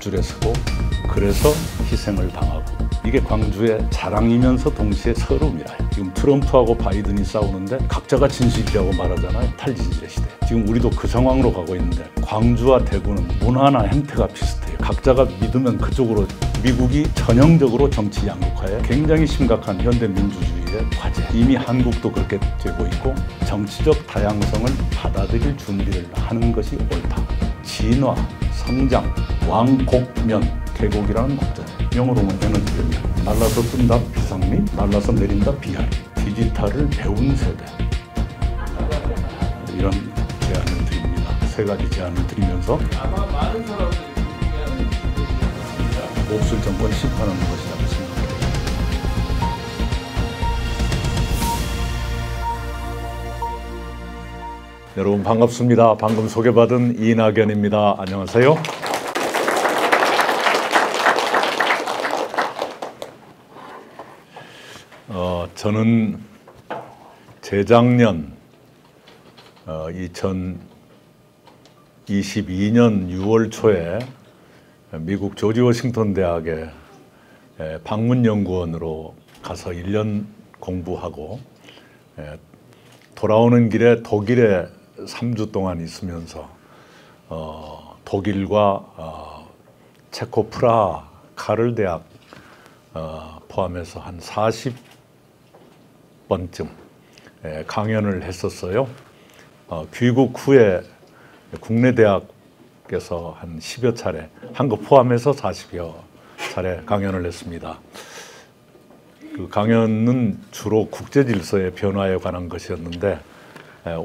앞줄에 서고 그래서 희생을 당하고 이게 광주의 자랑이면서 동시에 서름이라. 지금 트럼프하고 바이든이 싸우는데 각자가 진실이라고 말하잖아요. 탈진실의 시대. 지금 우리도 그 상황으로 가고 있는데 광주와 대구는 문화나 행태가 비슷해요. 각자가 믿으면 그쪽으로 미국이 전형적으로 정치 양극화에 굉장히 심각한 현대 민주주의의 과제. 이미 한국도 그렇게 되고 있고 정치적 다양성을 받아들일 준비를 하는 것이 옳다. 진화, 성장, 왕곡면, 계곡이라는 곡자. 영어로는 에너지입니다. 날라서 뜬다 비상미, 날라서 내린다 비하리. 디지털을 배운 세대. 이런 제안을 드립니다. 세 가지 제안을 드리면서 아마 많은 사람들이 몹쓸 정권 심판하는 것이라고 생각합니다. 여러분 반갑습니다. 방금 소개받은 이낙연입니다. 안녕하세요. 저는 재작년 2022년 6월 초에 미국 조지 워싱턴 대학에 방문연구원으로 가서 1년 공부하고 돌아오는 길에 독일에 3주 동안 있으면서 독일과 체코 프라하 카를 대학 포함해서 한 40번쯤 강연을 했었어요. 귀국 후에 국내 대학에서 한 10여 차례, 한국 포함해서 40여 차례 강연을 했습니다. 그 강연은 주로 국제 질서의 변화에 관한 것이었는데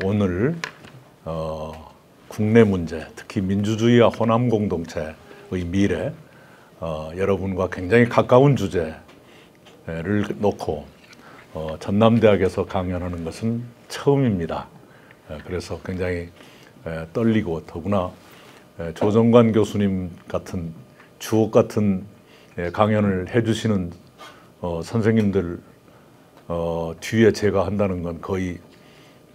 오늘 국내 문제, 특히 민주주의와 호남 공동체의 미래, 여러분과 굉장히 가까운 주제를 놓고 전남대학에서 강연하는 것은 처음입니다. 그래서 굉장히 떨리고 더구나 조정관 교수님 같은 주옥 같은 강연을 해주시는 선생님들 뒤에 제가 한다는 건 거의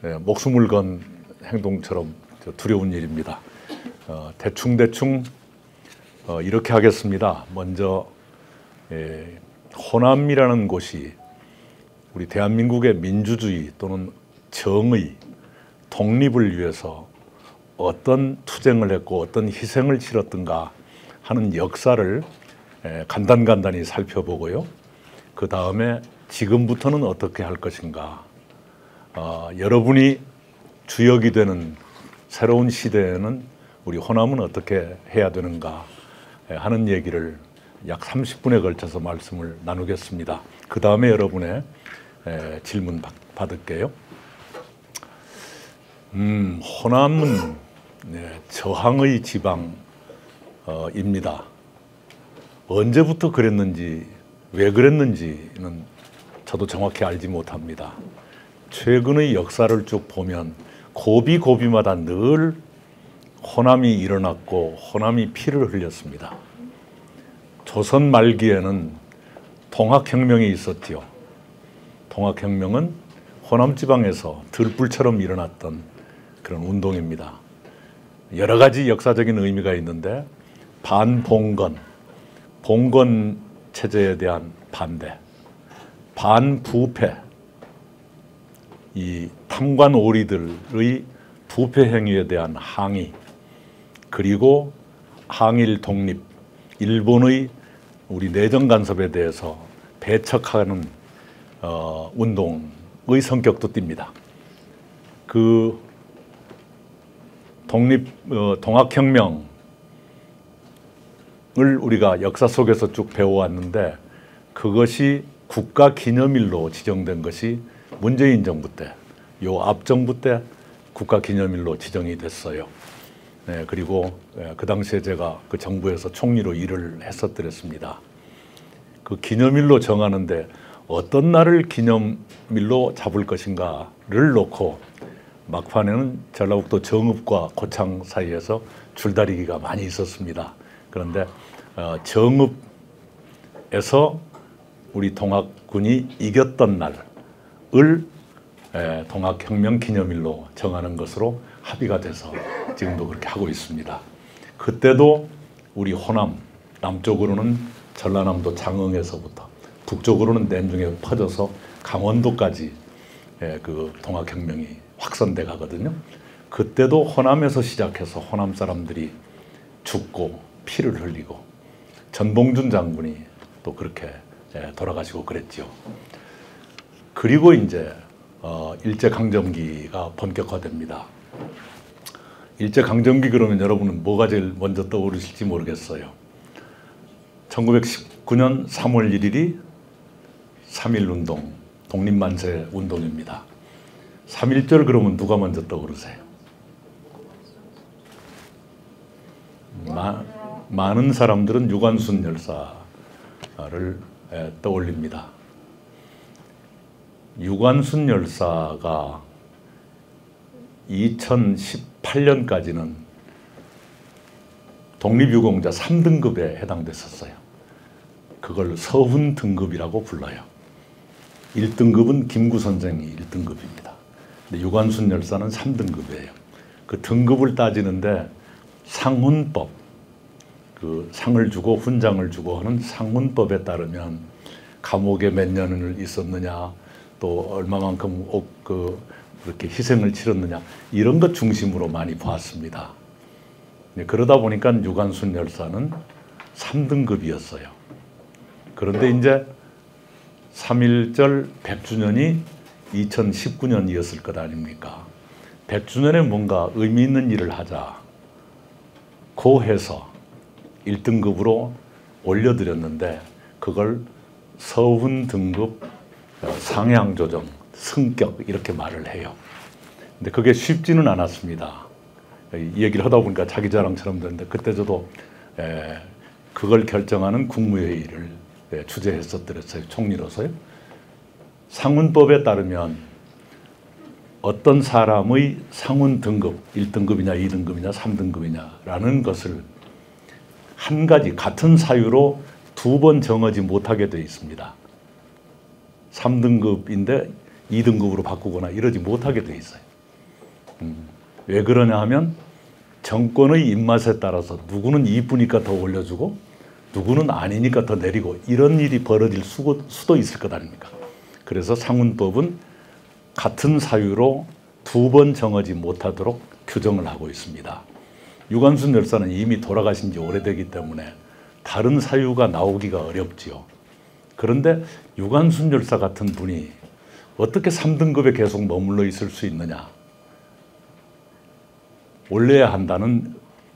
목숨을 건 행동처럼 두려운 일입니다. 대충 이렇게 하겠습니다. 먼저 호남이라는 곳이 우리 대한민국의 민주주의 또는 정의, 독립을 위해서 어떤 투쟁을 했고 어떤 희생을 치렀던가 하는 역사를 간단히 살펴보고요. 그 다음에 지금부터는 어떻게 할 것인가, 여러분이 주역이 되는 새로운 시대에는 우리 호남은 어떻게 해야 되는가 하는 얘기를 약 30분에 걸쳐서 말씀을 나누겠습니다. 그 다음에 여러분의 질문 받을게요. 호남은 저항의 지방입니다. 언제부터 그랬는지 왜 그랬는지는 저도 정확히 알지 못합니다. 최근의 역사를 쭉 보면 고비마다 늘 호남이 일어났고 호남이 피를 흘렸습니다. 조선 말기에는 동학혁명이 있었지요. 동학혁명은 호남 지방에서 들불처럼 일어났던 그런 운동입니다. 여러 가지 역사적인 의미가 있는데 반봉건, 봉건 체제에 대한 반대, 반부패, 이 탐관 오리들의 부패 행위에 대한 항의, 그리고 항일 독립, 일본의 우리 내정 간섭에 대해서 배척하는 운동의 성격도 띱니다. 그 동학혁명을 우리가 역사 속에서 쭉 배워왔는데 그것이 국가기념일로 지정된 것이 문재인 정부 때, 요 앞 정부 때 국가기념일로 지정이 됐어요. 그리고 그 당시에 제가 그 정부에서 총리로 일을 했었더랬습니다. 그 기념일로 정하는데 어떤 날을 기념일로 잡을 것인가를 놓고 막판에는 전라북도 정읍과 고창 사이에서 줄다리기가 많이 있었습니다. 그런데 정읍에서 우리 동학군이 이겼던 날을 동학혁명 기념일로 정하는 것으로 합의가 돼서 지금도 그렇게 하고 있습니다. 그때도 우리 호남, 남쪽으로는 전라남도 장흥에서부터, 북쪽으로는 내중에 퍼져서 강원도까지 그 동학혁명이 확산돼 가거든요. 그때도 호남에서 시작해서 호남 사람들이 죽고 피를 흘리고 전봉준 장군이 또 그렇게 돌아가시고 그랬죠. 그리고 이제 일제강점기가 본격화됩니다. 일제강점기 그러면 여러분은 뭐가 제일 먼저 떠오르실지 모르겠어요. 1919년 3월 1일이 3.1운동, 독립만세 운동입니다. 3.1절 그러면 누가 먼저 떠오르세요? 많은 사람들은 유관순 열사를 떠올립니다. 유관순 열사가 2018년까지는 독립유공자 3등급에 해당됐었어요. 그걸 서훈 등급이라고 불러요. 1등급은 김구 선생이 1등급입니다. 근데 유관순 열사는 3등급이에요. 그 등급을 따지는데 상훈법, 그 상을 주고 훈장을 주고 하는 상훈법에 따르면 감옥에 몇 년을 있었느냐, 또 얼마만큼 그렇게 희생을 치렀느냐, 이런 것 중심으로 많이 봤습니다. 그러다 보니까 유관순 열사는 3등급이었어요. 그런데 이제 3.1절 100주년이 2019년이었을 것 아닙니까? 100주년에 뭔가 의미 있는 일을 하자고 해서 1등급으로 올려드렸는데, 그걸 서훈 등급 상향 조정, 승격 이렇게 말을 해요. 근데 그게 쉽지는 않았습니다. 이 얘기를 하다 보니까 자기 자랑처럼 되는데, 그때 저도 그걸 결정하는 국무회의를 주재했었더랬어요. 총리로서요. 상훈법에 따르면 어떤 사람의 상훈 등급, 1등급이냐 2등급이냐 3등급이냐라는 것을 한 가지 같은 사유로 두 번 정하지 못하게 되어 있습니다. 3등급인데 2등급으로 바꾸거나 이러지 못하게 되어 있어요. 왜 그러냐 하면 정권의 입맛에 따라서 누구는 이쁘니까 더 올려주고 누구는 아니니까 더 내리고, 이런 일이 벌어질 수도 있을 것 아닙니까? 그래서 상훈법은 같은 사유로 두 번 정하지 못하도록 규정을 하고 있습니다. 유관순 열사는 이미 돌아가신 지 오래되기 때문에 다른 사유가 나오기가 어렵지요. 그런데 유관순 열사 같은 분이 어떻게 3등급에 계속 머물러 있을 수 있느냐, 올려야 한다는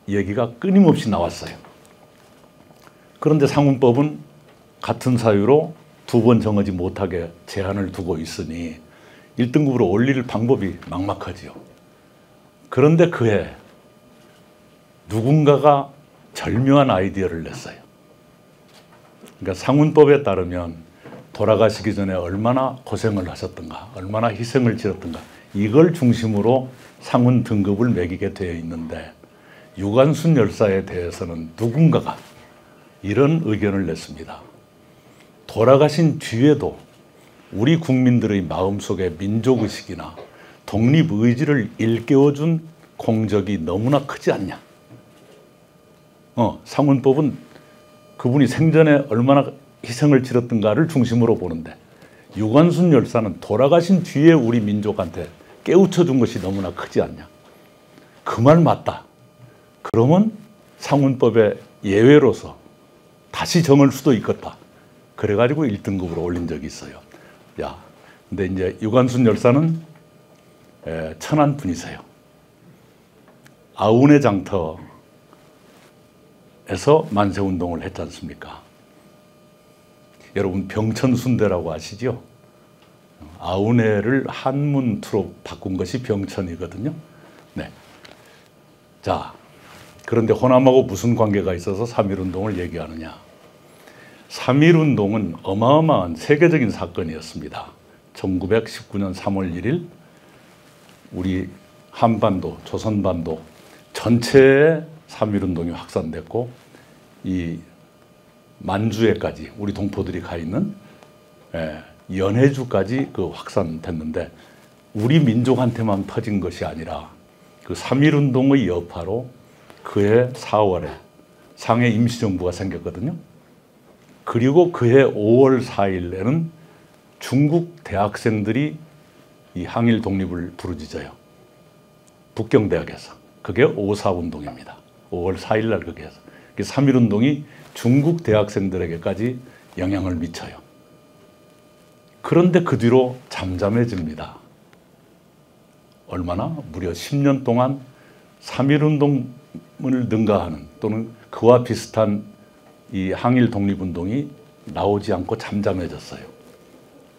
얘기가 끊임없이 나왔어요. 그런데 상훈법은 같은 사유로 두 번 정하지 못하게 제한을 두고 있으니 1등급으로 올릴 방법이 막막하지요. 그런데 그해 누군가가 절묘한 아이디어를 냈어요. 그러니까 상훈법에 따르면 돌아가시기 전에 얼마나 고생을 하셨던가, 얼마나 희생을 치렀던가, 이걸 중심으로 상훈 등급을 매기게 되어 있는데, 유관순 열사에 대해서는 누군가가 이런 의견을 냈습니다. 돌아가신 뒤에도 우리 국민들의 마음속에 민족의식이나 독립의지를 일깨워준 공적이 너무나 크지 않냐. 상훈법은 그분이 생전에 얼마나 희생을 치렀던가를 중심으로 보는데, 유관순 열사는 돌아가신 뒤에 우리 민족한테 깨우쳐 준 것이 너무나 크지 않냐. 그 말 맞다. 그러면 상훈법의 예외로서 다시 정할 수도 있겠다. 그래가지고 1등급으로 올린 적이 있어요. 근데 이제 유관순 열사는 천안 분이세요. 아우네 장터에서 만세운동을 했지 않습니까? 여러분 병천순대라고 아시죠? 아우네를 한문투로 바꾼 것이 병천이거든요. 네. 자, 그런데 호남하고 무슨 관계가 있어서 3.1운동을 얘기하느냐? 3.1운동은 어마어마한 세계적인 사건이었습니다. 1919년 3월 1일 우리 한반도, 조선반도 전체에 3.1운동이 확산됐고, 이 만주에까지 우리 동포들이 가 있는 연해주까지 그 확산됐는데, 우리 민족한테만 퍼진 것이 아니라 그 3.1운동의 여파로 그해 4월에 상해 임시정부가 생겼거든요. 그리고 그해 5월 4일에는 중국 대학생들이 이 항일 독립을 부르짖어요. 북경대학에서. 그게 5.4운동입니다. 5월 4일 날 그게 해서. 3.1운동이 중국 대학생들에게까지 영향을 미쳐요. 그런데 그 뒤로 잠잠해집니다. 얼마나? 무려 10년 동안 3.1운동을 능가하는 또는 그와 비슷한 이 항일 독립운동이 나오지 않고 잠잠해졌어요.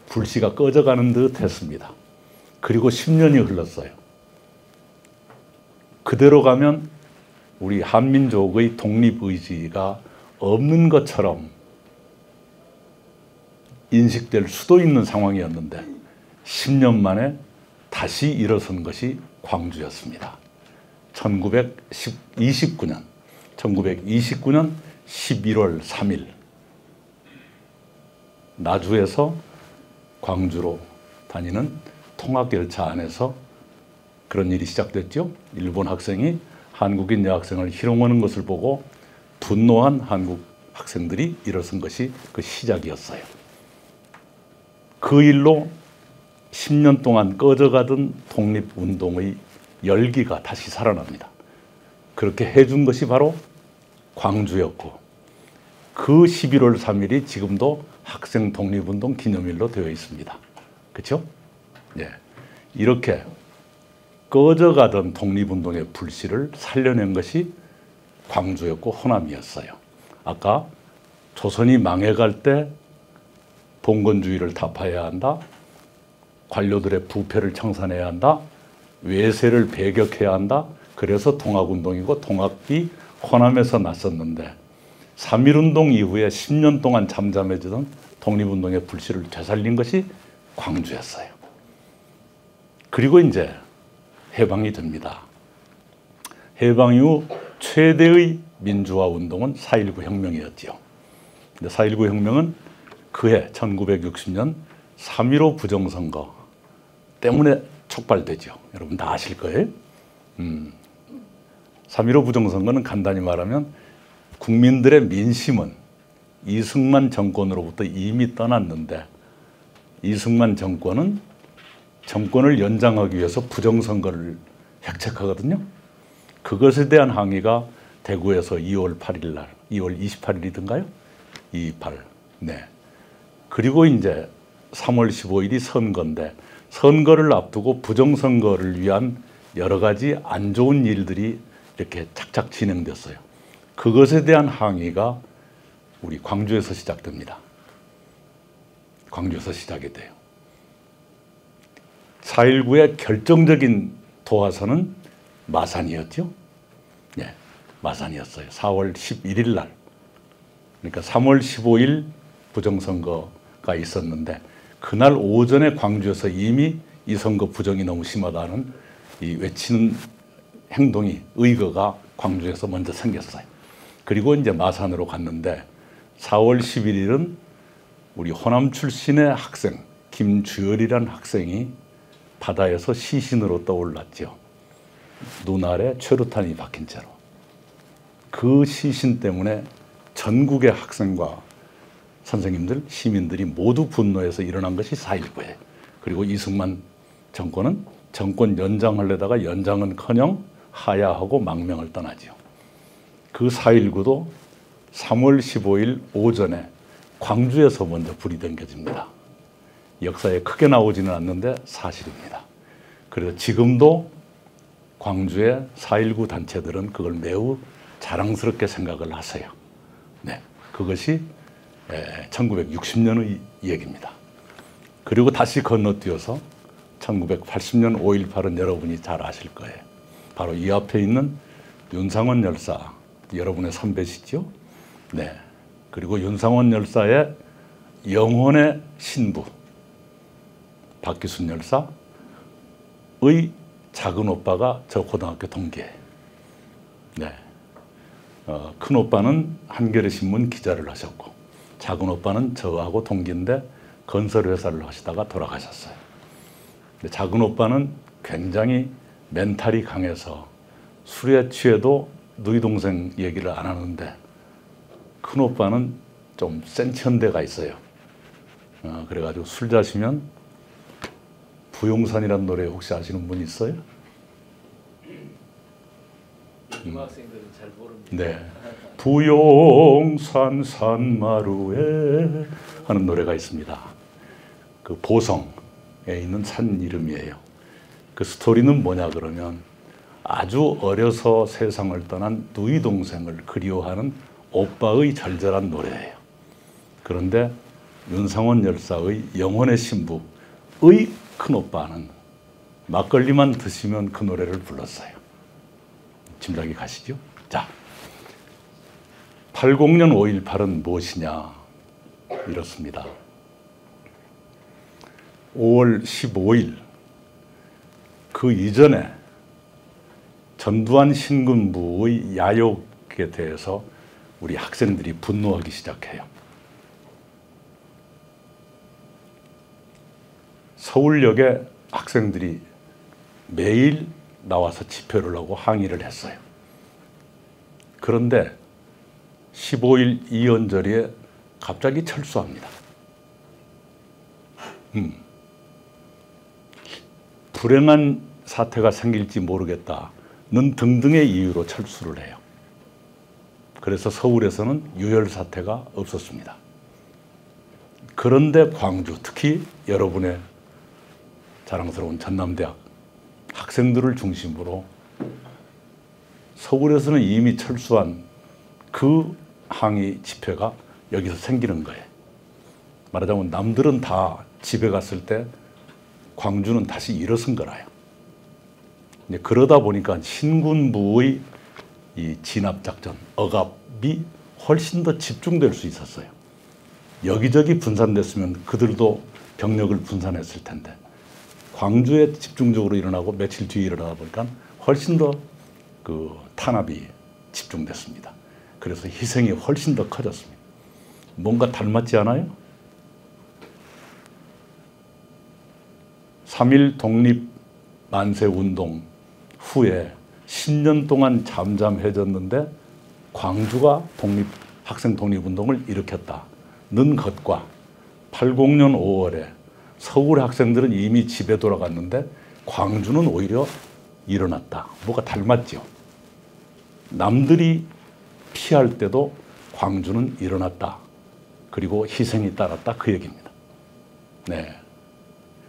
불씨가 꺼져가는 듯 했습니다. 그리고 10년이 흘렀어요. 그대로 가면 우리 한민족의 독립의지가 없는 것처럼 인식될 수도 있는 상황이었는데 10년 만에 다시 일어선 것이 광주였습니다. 1929년 11월 3일 나주에서 광주로 다니는 통학열차 안에서 그런 일이 시작됐죠. 일본 학생이 한국인 여학생을 희롱하는 것을 보고 분노한 한국 학생들이 일어선 것이 그 시작이었어요. 그 일로 10년 동안 꺼져가던 독립운동의 열기가 다시 살아납니다. 그렇게 해준 것이 바로 광주였고 그 11월 3일이 지금도 학생 독립운동 기념일로 되어 있습니다. 그렇죠? 예. 이렇게 꺼져가던 독립운동의 불씨를 살려낸 것이 광주였고 호남이었어요. 아까 조선이 망해갈 때 봉건주의를 타파해야 한다. 관료들의 부패를 청산해야 한다. 외세를 배격해야 한다. 그래서 통학운동이고 통학이 호남에서 났었는데 3.1운동 이후에 10년 동안 잠잠해지던 독립운동의 불씨를 되살린 것이 광주였어요. 그리고 이제 해방이 됩니다. 해방 이후 최대의 민주화 운동은 4.19 혁명이었지요. 근데 4.19 혁명은 그해 1960년 3.15 부정선거 때문에 촉발되죠. 여러분 다 아실 거예요. 3.15 부정선거는 간단히 말하면 국민들의 민심은 이승만 정권으로부터 이미 떠났는데 이승만 정권은 정권을 연장하기 위해서 부정선거를 획책하거든요. 그것에 대한 항의가 대구에서 2월 8일 날, 2월 28일이든가요? 28. 네. 그리고 이제 3월 15일이 선거인데 선거를 앞두고 부정선거를 위한 여러 가지 안 좋은 일들이 이렇게 착착 진행됐어요. 그것에 대한 항의가 우리 광주에서 시작됩니다. 광주에서 시작이 돼요. 4.19의 결정적인 도화선은 마산이었죠. 네, 마산이었어요. 4월 11일 날. 그러니까 3월 15일 부정선거가 있었는데 그날 오전에 광주에서 이미 이 선거 부정이 너무 심하다는 이 외치는 행동이 의거가 광주에서 먼저 생겼어요. 그리고 이제 마산으로 갔는데 4월 11일은 우리 호남 출신의 학생 김주열이라는 학생이 바다에서 시신으로 떠올랐죠. 눈 아래 최루탄이 박힌 채로. 그 시신 때문에 전국의 학생과 선생님들, 시민들이 모두 분노해서 일어난 것이 4.19예요. 그리고 이승만 정권은 정권 연장하려다가 연장은커녕 하야하고 망명을 떠나죠. 그 4.19도 3월 15일 오전에 광주에서 먼저 불이 댕겨집니다. 역사에 크게 나오지는 않는데 사실입니다. 그래서 지금도 광주의 4.19 단체들은 그걸 매우 자랑스럽게 생각을 하세요. 네, 그것이 1960년의 얘기입니다. 그리고 다시 건너뛰어서 1980년 5.18은 여러분이 잘 아실 거예요. 바로 이 앞에 있는 윤상원 열사, 여러분의 선배시죠? 네. 그리고 윤상원 열사의 영혼의 신부, 박기순 열사의 작은 오빠가 저 고등학교 동기예요. 네. 큰 오빠는 한겨레 신문 기자를 하셨고, 작은 오빠는 저하고 동기인데 건설회사를 하시다가 돌아가셨어요. 근데 작은 오빠는 굉장히 멘탈이 강해서 술에 취해도 너희 동생 얘기를 안 하는데 큰 오빠는 좀 센 천대가 있어요. 그래가지고 술 자시면 부용산이라는 노래 혹시 아시는 분 있어요? 중학생들은 잘 모릅니다. 네. 부용산 산마루에 하는 노래가 있습니다. 그 보성에 있는 산 이름이에요. 그 스토리는 뭐냐 그러면 아주 어려서 세상을 떠난 누이 동생을 그리워하는 오빠의 절절한 노래예요. 그런데 윤상원 열사의 영혼의 신부의 큰오빠는 막걸리만 드시면 그 노래를 불렀어요. 짐작이 가시죠? 자, 80년 5.18은 무엇이냐? 이렇습니다. 5월 15일 그 이전에 전두환 신군부의 야욕에 대해서 우리 학생들이 분노하기 시작해요. 서울역에 학생들이 매일 나와서 집회를 하고 항의를 했어요. 그런데 15일 이연절에 갑자기 철수합니다. 불행한 사태가 생길지 모르겠다는 등등의 이유로 철수를 해요. 그래서 서울에서는 유혈 사태가 없었습니다. 그런데 광주, 특히 여러분의 자랑스러운 전남대학 학생들을 중심으로 서울에서는 이미 철수한 그 항의 집회가 여기서 생기는 거예요. 말하자면 남들은 다 집에 갔을 때 광주는 다시 일어선 거라요. 그러다 보니까 신군부의 이 진압작전, 억압이 훨씬 더 집중될 수 있었어요. 여기저기 분산됐으면 그들도 병력을 분산했을 텐데 광주에 집중적으로 일어나고 며칠 뒤에 일어나다 보니까 훨씬 더 그 탄압이 집중됐습니다. 그래서 희생이 훨씬 더 커졌습니다. 뭔가 닮았지 않아요? 3.1 독립 만세 운동 후에 10년 동안 잠잠해졌는데 광주가 학생 독립운동을 일으켰다는 것과 80년 5월에 서울 학생들은 이미 집에 돌아갔는데 광주는 오히려 일어났다. 뭐가 닮았죠? 남들이 피할 때도 광주는 일어났다. 그리고 희생이 따랐다. 그 얘기입니다. 네.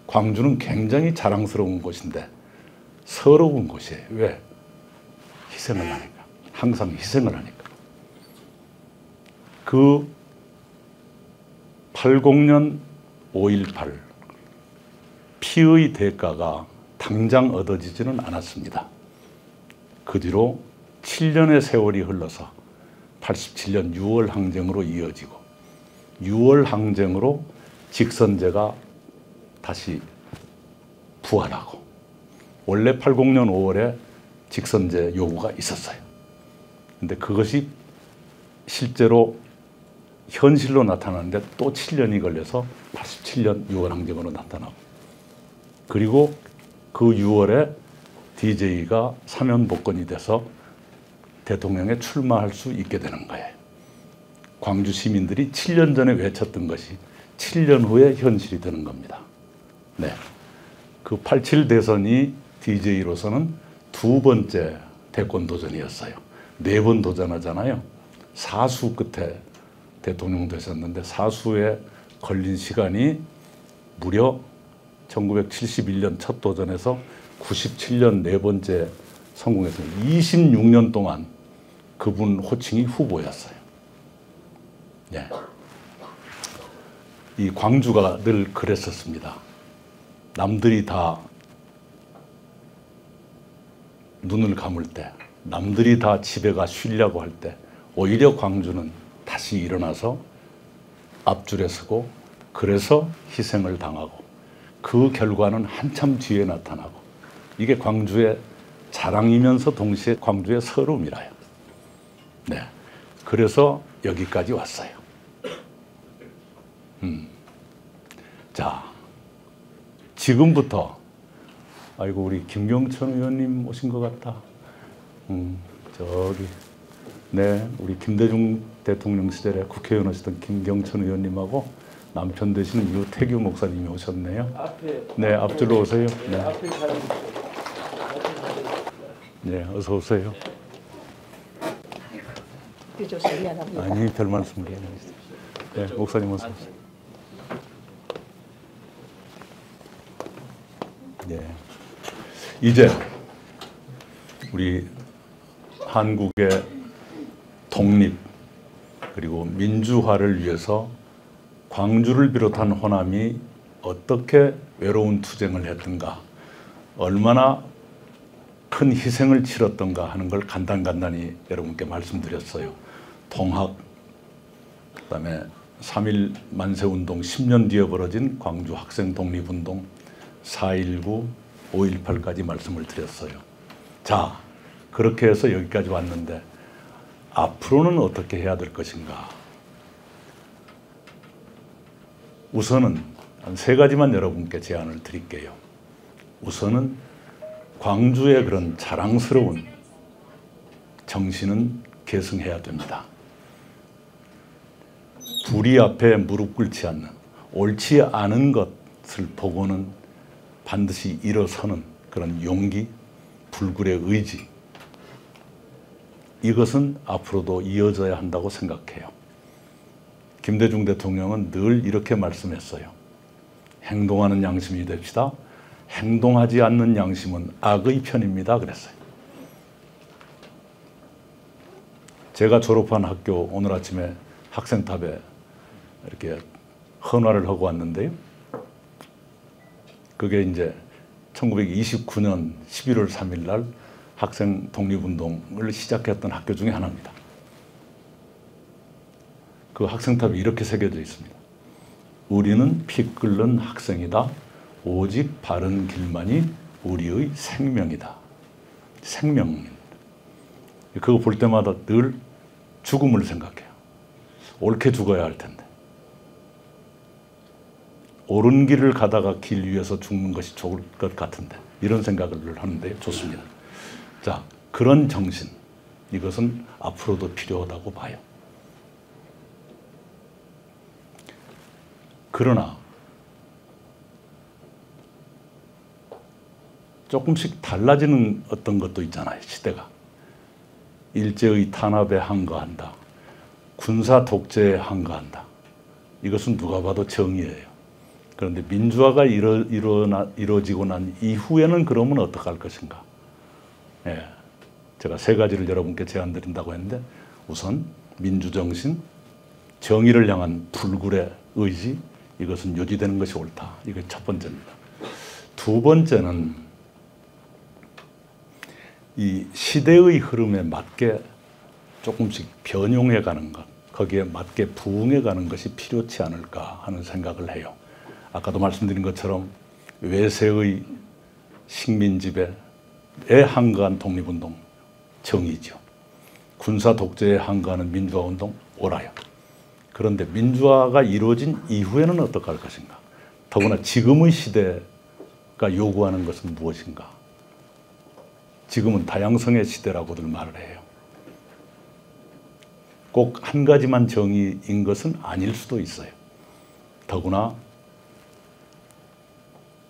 광주는 굉장히 자랑스러운 곳인데 서러운 곳이에요. 왜? 희생을 하니까. 항상 희생을 하니까. 그 80년 5.18 피의 대가가 당장 얻어지지는 않았습니다. 그 뒤로 7년의 세월이 흘러서 87년 6월 항쟁으로 이어지고 6월 항쟁으로 직선제가 다시 부활하고 원래 80년 5월에 직선제 요구가 있었어요. 근데 그것이 실제로 현실로 나타나는데 또 7년이 걸려서 87년 6월 항쟁으로 나타나고 그리고 그 6월에 DJ가 사면 복권이 돼서 대통령에 출마할 수 있게 되는 거예요. 광주 시민들이 7년 전에 외쳤던 것이 7년 후에 현실이 되는 겁니다. 네. 그 87 대선이 DJ로서는 두 번째 대권 도전이었어요. 4번 도전하잖아요. 사수 끝에 대통령 되셨는데 사수에 걸린 시간이 무려 1971년 첫 도전에서 97년 4번째 성공해서 26년 동안 그분 호칭이 후보였어요. 네. 이 광주가 늘 그랬었습니다. 남들이 다 눈을 감을 때, 남들이 다 집에 가 쉬려고 할 때 오히려 광주는 다시 일어나서 앞줄에 서고 그래서 희생을 당하고 그 결과는 한참 뒤에 나타나고 이게 광주의 자랑이면서 동시에 광주의 서름이라요. 네, 그래서 여기까지 왔어요. 자, 지금부터 아이고 우리 김경천 의원님 오신 것 같다. 저기 네 우리 김대중 대통령 시절에 국회의원 하시던 김경천 의원님하고 남편 되시는 유태규 목사님이 오셨네요. 앞에 네, 앞줄로 오세요. 네, 앞에 사람 있어요. 네, 어서 오세요. 늦어서 미안합니다. 아니, 별 말씀이에요. 네, 목사님 어서 오세요. 네, 이제 우리 한국의 독립 그리고 민주화를 위해서 광주를 비롯한 호남이 어떻게 외로운 투쟁을 했던가, 얼마나 큰 희생을 치렀던가 하는 걸 간단히 여러분께 말씀드렸어요. 통학, 그다음에 3.1 만세운동 10년 뒤에 벌어진 광주 학생 독립운동, 4.19, 5.18까지 말씀을 드렸어요. 자, 그렇게 해서 여기까지 왔는데 앞으로는 어떻게 해야 될 것인가? 우선은 한 3가지만 여러분께 제안을 드릴게요. 우선은 광주의 그런 자랑스러운 정신은 계승해야 됩니다. 불의 앞에 무릎 꿇지 않는, 옳지 않은 것을 보고는 반드시 일어서는 그런 용기, 불굴의 의지, 이것은 앞으로도 이어져야 한다고 생각해요. 김대중 대통령은 늘 이렇게 말씀했어요. 행동하는 양심이 됩시다. 행동하지 않는 양심은 악의 편입니다. 그랬어요. 제가 졸업한 학교 오늘 아침에 학생탑에 이렇게 헌화를 하고 왔는데요. 그게 이제 1929년 11월 3일 날 학생 독립운동을 시작했던 학교 중에 하나입니다. 그 학생탑에 이렇게 새겨져 있습니다. 우리는 피 끓는 학생이다. 오직 바른 길만이 우리의 생명이다. 생명입니다. 그거 볼 때마다 늘 죽음을 생각해요. 옳게 죽어야 할 텐데. 옳은 길을 가다가 길 위에서 죽는 것이 좋을 것 같은데, 이런 생각을 하는데 좋습니다. 자, 그런 정신, 이것은 앞으로도 필요하다고 봐요. 그러나 조금씩 달라지는 어떤 것도 있잖아요. 시대가. 일제의 탄압에 항거한다. 군사 독재에 항거한다. 이것은 누가 봐도 정의예요. 그런데 민주화가 이루어지고 난 이후에는 그러면 어떡할 것인가? 예, 제가 3가지를 여러분께 제안드린다고 했는데, 우선 민주정신, 정의를 향한 불굴의 의지, 이것은 유지되는 것이 옳다. 이게 첫 번째입니다. 두 번째는 이 시대의 흐름에 맞게 조금씩 변용해 가는 것, 거기에 맞게 부응해 가는 것이 필요치 않을까 하는 생각을 해요. 아까도 말씀드린 것처럼 외세의 식민지배에 항거한 독립운동 정의죠. 군사 독재에 항거하는 민주화운동 옳아요. 그런데 민주화가 이루어진 이후에는 어떻게 할 것인가? 더구나 지금의 시대가 요구하는 것은 무엇인가? 지금은 다양성의 시대라고들 말을 해요. 꼭 한 가지만 정의인 것은 아닐 수도 있어요. 더구나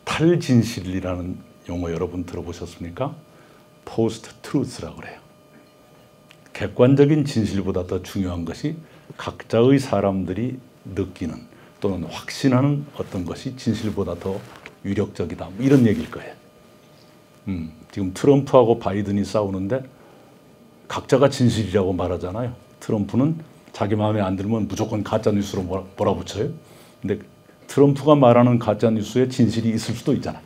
탈진실이라는 용어 여러분 들어보셨습니까? 포스트 트루스라고 그래요. 객관적인 진실보다 더 중요한 것이 각자의 사람들이 느끼는 또는 확신하는 어떤 것이 진실보다 더 유력적이다. 이런 얘기일 거예요. 지금 트럼프하고 바이든이 싸우는데 각자가 진실이라고 말하잖아요. 트럼프는 자기 마음에 안 들면 무조건 가짜뉴스로 몰아붙여요. 근데 트럼프가 말하는 가짜뉴스에 진실이 있을 수도 있잖아요.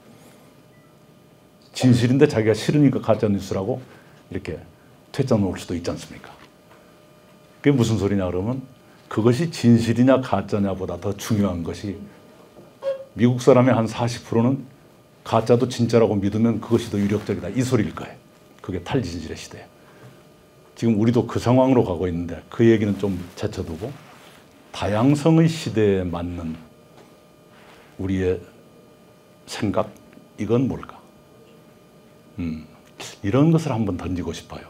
진실인데 자기가 싫으니까 가짜뉴스라고 이렇게 퇴짜 놓을 수도 있지 않습니까? 그게 무슨 소리냐 그러면 그것이 진실이냐 가짜냐보다 더 중요한 것이 미국 사람의 한 40%는 가짜도 진짜라고 믿으면 그것이 더 유력적이다. 이 소리일 거예요. 그게 탈진실의 시대예요. 지금 우리도 그 상황으로 가고 있는데 그 얘기는 좀 제쳐두고 다양성의 시대에 맞는 우리의 생각, 이건 뭘까? 이런 것을 한번 던지고 싶어요.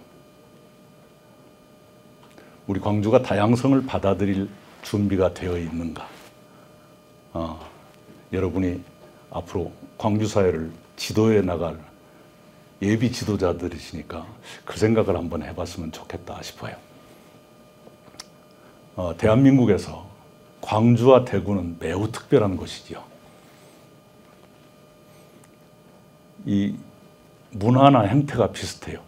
우리 광주가 다양성을 받아들일 준비가 되어 있는가? 여러분이 앞으로 광주 사회를 지도해 나갈 예비 지도자들이시니까 그 생각을 한번 해봤으면 좋겠다 싶어요. 대한민국에서 광주와 대구는 매우 특별한 곳이지요. 이 문화나 행태가 비슷해요.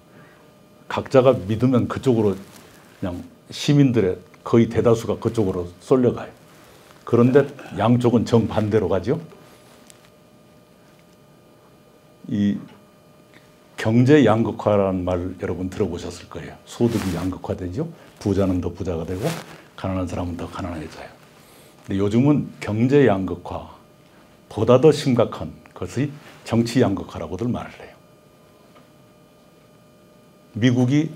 각자가 믿으면 그쪽으로 그냥 시민들의 거의 대다수가 그쪽으로 쏠려가요. 그런데 양쪽은 정반대로 가죠. 이 경제 양극화라는 말 여러분 들어보셨을 거예요. 소득이 양극화되죠. 부자는 더 부자가 되고 가난한 사람은 더 가난해져요. 근데 요즘은 경제 양극화보다 더 심각한 것이 정치 양극화라고들 말을 해요. 미국이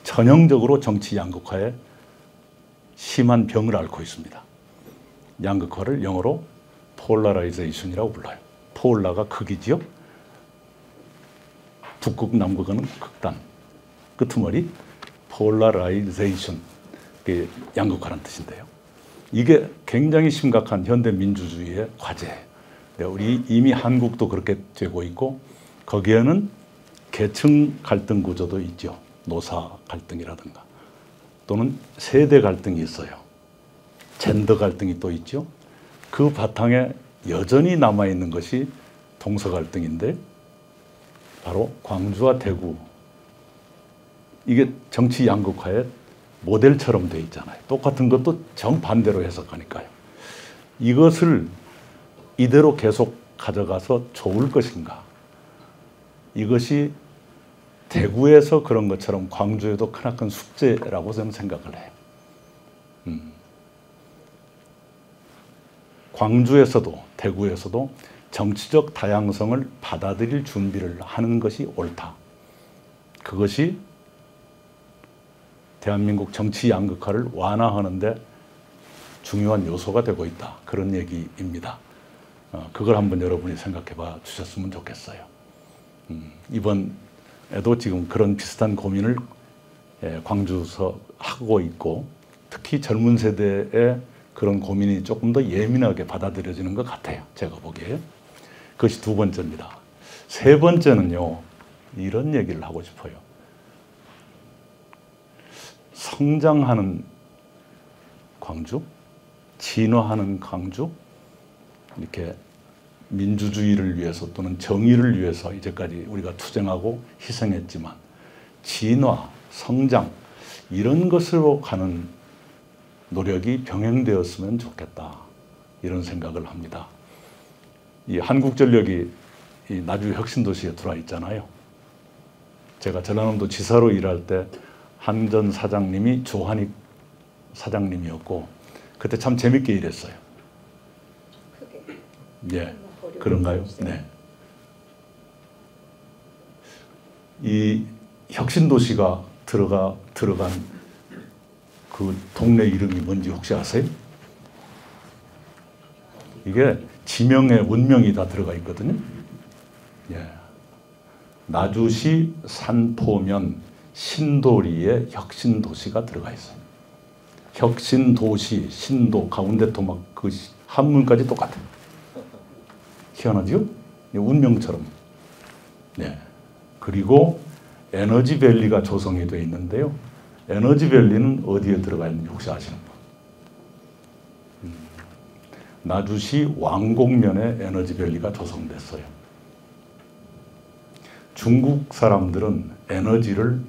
전형적으로 정치 양극화에 심한 병을 앓고 있습니다. 양극화를 영어로 폴라라이제이션이라고 불러요. 폴라가 극이지요. 북극, 남극은 극단, 끄트머리, 폴라라이제이션, 양극화라는 뜻인데요. 이게 굉장히 심각한 현대 민주주의의 과제예요. 우리 이미 한국도 그렇게 되고 있고 거기에는 계층 갈등 구조도 있죠. 노사 갈등이라든가 또는 세대 갈등이 있어요. 젠더 갈등이 또 있죠. 그 바탕에 여전히 남아있는 것이 동서 갈등인데 바로 광주와 대구, 이게 정치 양극화의 모델처럼 돼 있잖아요. 똑같은 것도 정반대로 해석하니까요. 이것을 이대로 계속 가져가서 좋을 것인가? 이것이 대구에서 그런 것처럼 광주에도 크나큰 숙제라고 저는 생각을 해요. 광주에서도 대구에서도 정치적 다양성을 받아들일 준비를 하는 것이 옳다. 그것이 대한민국 정치 양극화를 완화하는 데 중요한 요소가 되고 있다. 그런 얘기입니다. 그걸 한번 여러분이 생각해 봐 주셨으면 좋겠어요. 이번에도 지금 그런 비슷한 고민을 광주에서 하고 있고 특히 젊은 세대의 그런 고민이 조금 더 예민하게 받아들여지는 것 같아요. 제가 보기에. 그것이 두 번째입니다. 세 번째는요. 이런 얘기를 하고 싶어요. 성장하는 광주, 진화하는 광주, 이렇게 민주주의를 위해서 또는 정의를 위해서 이제까지 우리가 투쟁하고 희생했지만 진화, 성장 이런 것으로 가는 노력이 병행되었으면 좋겠다. 이런 생각을 합니다. 이 한국전력이 이 나주 혁신도시에 들어와 있잖아요. 제가 전라남도 지사로 일할 때 한전 사장님이 조한익 사장님이었고 그때 참 재밌게 일했어요. 예, 그런가요? 네. 이 혁신도시가 들어간 그 동네 이름이 뭔지 혹시 아세요? 이게 지명에 운명이 다 들어가 있거든요. 예. 나주시 산포면 신도리에 혁신도시가 들어가 있어요. 혁신도시, 신도, 가운데 토막 그 한문까지 똑같아요. 희한하죠? 운명처럼. 네. 그리고 에너지밸리가 조성이 되어 있는데요. 에너지밸리는 어디에 들어가 있는지 혹시 아시는 분? 나주시 왕곡면에 에너지밸리가 조성됐어요. 중국 사람들은 에너지를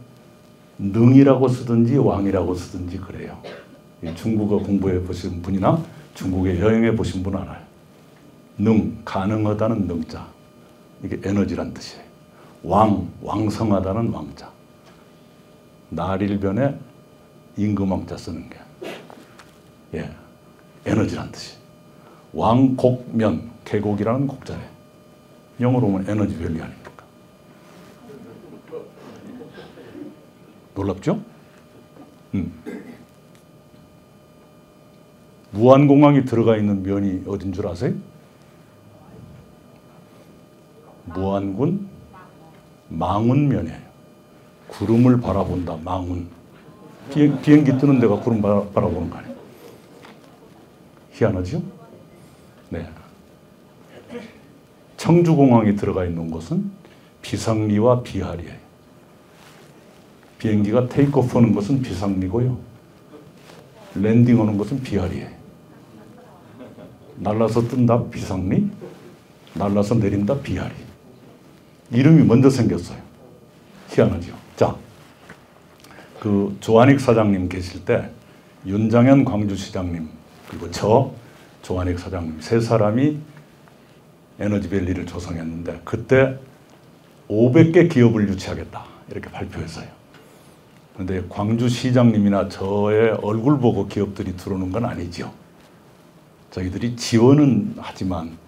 능이라고 쓰든지 왕이라고 쓰든지 그래요. 중국어 공부해 보신 분이나 중국에 여행해 보신 분 알아요. 능, 가능하다는 능자. 이게 에너지란 뜻이에요. 왕, 왕성하다는 왕자. 날일변에 임금왕자 쓰는 게. 예, 에너지란 뜻이에요. 왕곡면, 계곡이라는 곡자예요. 영어로 보면 에너지밸리 아닙니까? 놀랍죠? 무안공항이 들어가 있는 면이 어딘 줄 아세요? 무안군 망운면이에요. 구름을 바라본다, 망운. 비행기 뜨는 데가 구름 바라보는 거 아니에요? 희한하죠? 네. 청주공항에 들어가 있는 곳은 비상리와 비하리예요. 비행기가 테이크오프 하는 것은 비상리고요. 랜딩하는 것은 비하리예요. 날라서 뜬다 비상리, 날라서 내린다 비하리. 이름이 먼저 생겼어요. 희한하죠. 자, 그 조한익 사장님 계실 때 윤장현 광주시장님 그리고 저 조한익 사장님 세 사람이 에너지밸리를 조성했는데 그때 500개 기업을 유치하겠다 이렇게 발표했어요. 그런데 광주시장님이나 저의 얼굴 보고 기업들이 들어오는 건 아니죠. 저희들이 지원은 하지만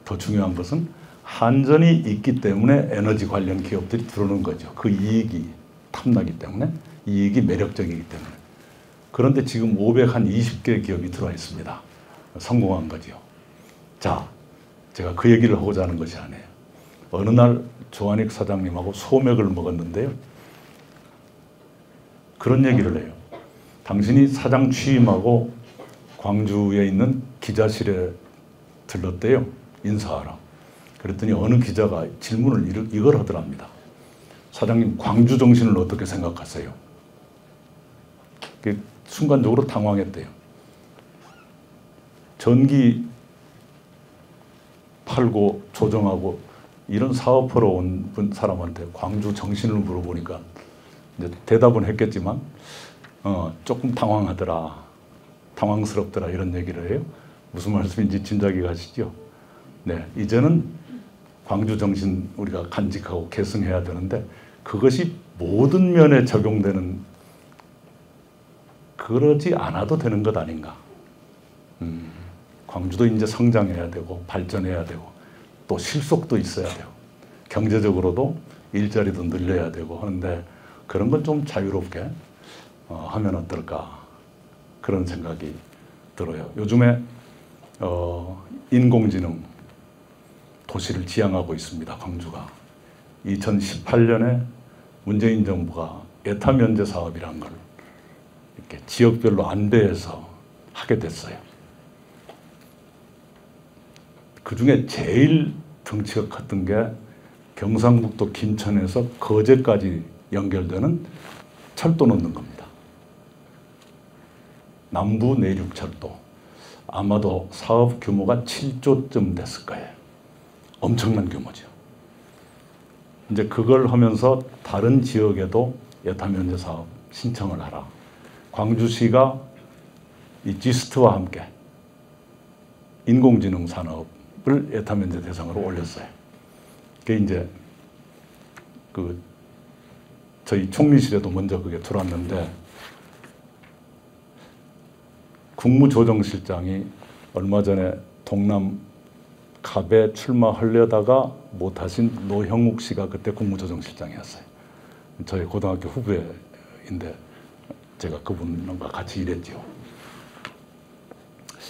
더 중요한 것은 한전이 있기 때문에 에너지 관련 기업들이 들어오는 거죠. 그 이익이 탐나기 때문에, 이익이 매력적이기 때문에. 그런데 지금 520개 기업이 들어와 있습니다. 성공한 거죠. 자, 제가 그 얘기를 하고자 하는 것이 아니에요. 어느 날 조한익 사장님하고 소맥을 먹었는데요. 그런 얘기를 해요. 당신이 사장 취임하고 광주에 있는 기자실에 들렀대요. 인사하러. 그랬더니 어느 기자가 질문을 이걸 하더랍니다. 사장님, 광주 정신을 어떻게 생각하세요? 순간적으로 당황했대요. 전기 팔고 조정하고 이런 사업하러 온 사람한테 광주 정신을 물어보니까 이제 대답은 했겠지만 조금 당황하더라. 당황스럽더라 이런 얘기를 해요. 무슨 말씀인지 짐작이 가시죠? 네, 이제는 광주 정신 우리가 간직하고 계승해야 되는데 그것이 모든 면에 적용되는 그러지 않아도 되는 것 아닌가. 광주도 이제 성장해야 되고 발전해야 되고 또 실속도 있어야 되고 경제적으로도 일자리도 늘려야 되고 하는데 그런 건 좀 자유롭게 하면 어떨까 그런 생각이 들어요. 요즘에 인공지능 도시를 지향하고 있습니다. 광주가 2018년에 문재인 정부가 예타 면제 사업이라는 걸 이렇게 지역별로 안배해서 하게 됐어요. 그 중에 제일 덩치가 컸던 게 경상북도 김천에서 거제까지 연결되는 철도 넣는 겁니다. 남부 내륙철도. 아마도 사업 규모가 7조쯤 됐을 거예요. 엄청난 규모죠. 이제 그걸 하면서 다른 지역에도 예타 면제 사업 신청을 하라. 광주시가 이 지스트와 함께 인공지능 산업을 예타 면제 대상으로 올렸어요. 그게 이제 저희 총리실에도 먼저 그게 들어왔는데 국무조정실장이 얼마 전에 동남 갑에 출마하려다가 못하신 노형욱 씨가 그때 국무조정실장이었어요. 저희 고등학교 후배인데 제가 그분과 같이 일했죠.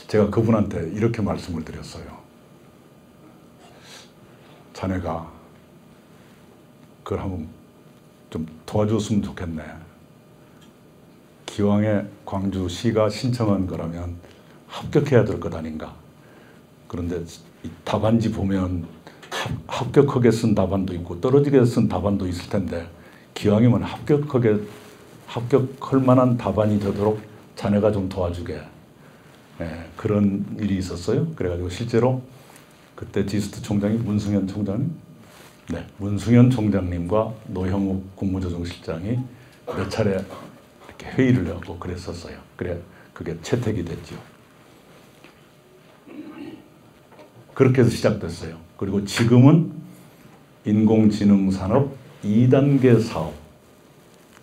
제가 그분한테 이렇게 말씀을 드렸어요. 자네가 그걸 한번 좀 도와줬으면 좋겠네. 기왕에 광주시가 신청한 거라면 합격해야 될 것 아닌가. 그런데 이 답안지 보면 합격하게 쓴 답안도 있고 떨어지게 쓴 답안도 있을 텐데 기왕이면 합격할 만한 답안이 되도록 자네가 좀 도와주게. 그런 일이 있었어요. 그래가지고 실제로 그때 지스트 총장이 문승현 총장님, 문승현 총장님과 노형욱 국무조정실장이 몇 차례 이렇게 회의를 하고 그랬었어요. 그래 그게 채택이 됐죠. 그렇게 해서 시작됐어요. 그리고 지금은 인공지능 산업 2단계 사업.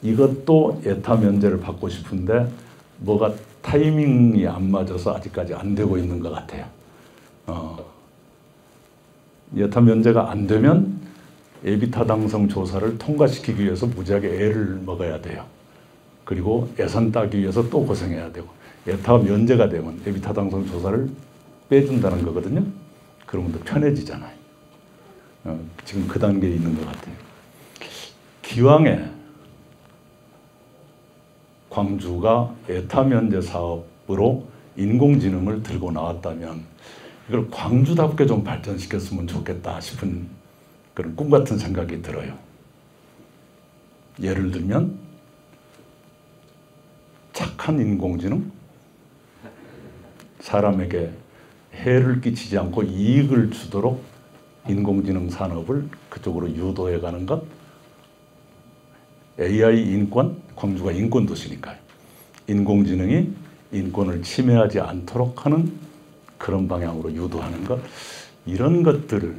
이것도 예타 면제를 받고 싶은데 뭐가 타이밍이 안 맞아서 아직까지 안 되고 있는 것 같아요. 예타 면제가 안 되면 예비타당성 조사를 통과시키기 위해서 무지하게 애를 먹어야 돼요. 그리고 예산 따기 위해서 또 고생해야 되고 예타 면제가 되면 예비타당성 조사를 빼준다는 거거든요. 그러면 더 편해지잖아요. 지금 그 단계에 있는 것 같아요. 기왕에 광주가 에타 면제 사업으로 인공지능을 들고 나왔다면 이걸 광주답게 좀 발전시켰으면 좋겠다 싶은 그런 꿈 같은 생각이 들어요. 예를 들면 착한 인공지능, 사람에게 해를 끼치지 않고 이익을 주도록 인공지능 산업을 그쪽으로 유도해 가는 것, AI 인권, 광주가 인권 도시니까요. 인공지능이 인권을 침해하지 않도록 하는 그런 방향으로 유도하는 것, 이런 것들을,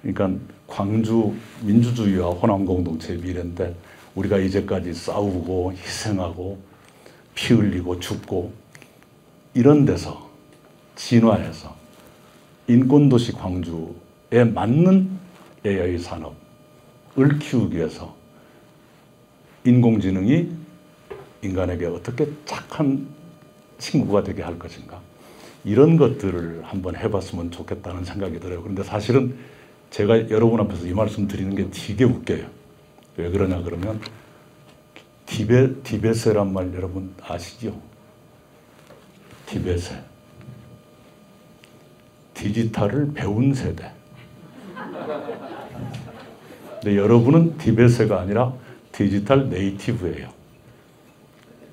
그러니까 광주 민주주의와 호남 공동체의 미래인데 우리가 이제까지 싸우고 희생하고 피 흘리고 죽고 이런 데서 진화해서 인권도시 광주에 맞는 AI 산업을 키우기 위해서 인공지능이 인간에게 어떻게 착한 친구가 되게 할 것인가, 이런 것들을 한번 해봤으면 좋겠다는 생각이 들어요. 그런데 사실은 제가 여러분 앞에서 이 말씀 드리는 게 되게 웃겨요. 왜 그러냐 그러면 디베세란 말 여러분 아시죠? 디베세. 디지털을 배운 세대. 근데 여러분은 디베세가 아니라 디지털 네이티브예요.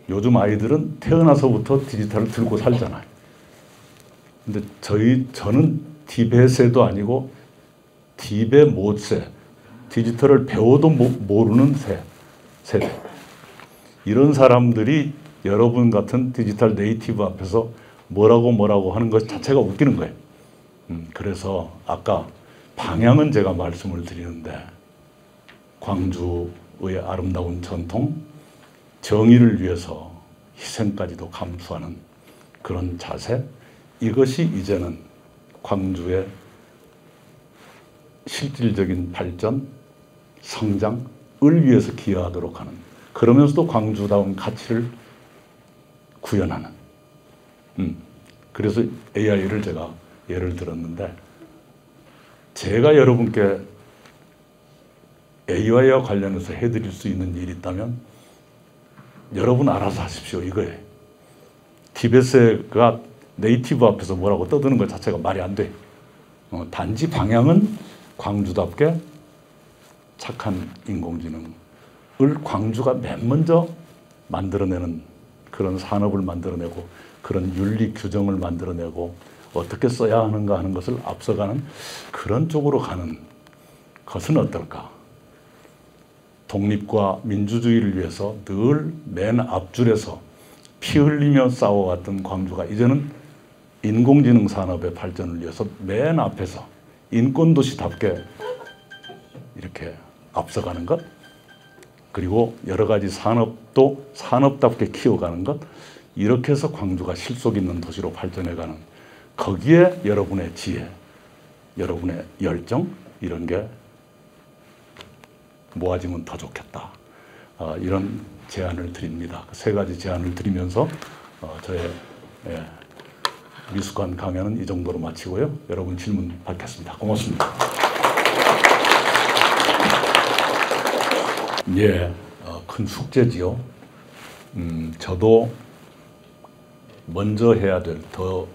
요즘 아이들은 태어나서부터 디지털을 들고 살잖아요. 근데 저는 디베세도 아니고 디베못세, 디지털을 배워도 모르는 세대. 이런 사람들이 여러분 같은 디지털 네이티브 앞에서 뭐라고 하는 것 자체가 웃기는 거예요. 그래서 아까 방향은 제가 말씀을 드리는데 광주의 아름다운 전통, 정의를 위해서 희생까지도 감수하는 그런 자세, 이것이 이제는 광주의 실질적인 발전, 성장을 위해서 기여하도록 하는, 그러면서도 광주다운 가치를 구현하는, 그래서 AI를 제가 예를 들었는데, 제가 여러분께 AI와 관련해서 해드릴 수 있는 일이 있다면 여러분 알아서 하십시오, 이거예요. 디베세가 네이티브 앞에서 뭐라고 떠드는 것 자체가 말이 안 돼. 단지 방향은 광주답게 착한 인공지능을 광주가 맨 먼저 만들어내는 그런 산업을 만들어내고 그런 윤리 규정을 만들어내고 어떻게 써야 하는가 하는 것을 앞서가는 그런 쪽으로 가는 것은 어떨까? 독립과 민주주의를 위해서 늘 맨 앞줄에서 피 흘리며 싸워왔던 광주가 이제는 인공지능 산업의 발전을 위해서 맨 앞에서 인권도시답게 이렇게 앞서가는 것, 그리고 여러 가지 산업도 산업답게 키워가는 것, 이렇게 해서 광주가 실속 있는 도시로 발전해가는, 거기에 여러분의 지혜, 여러분의 열정, 이런 게 모아지면 더 좋겠다. 이런 제안을 드립니다. 세 가지 제안을 드리면서 저의 미숙한 강연은 이 정도로 마치고요. 여러분 질문 받겠습니다. 고맙습니다. 예, 큰 숙제지요. 저도 먼저 해야 될 더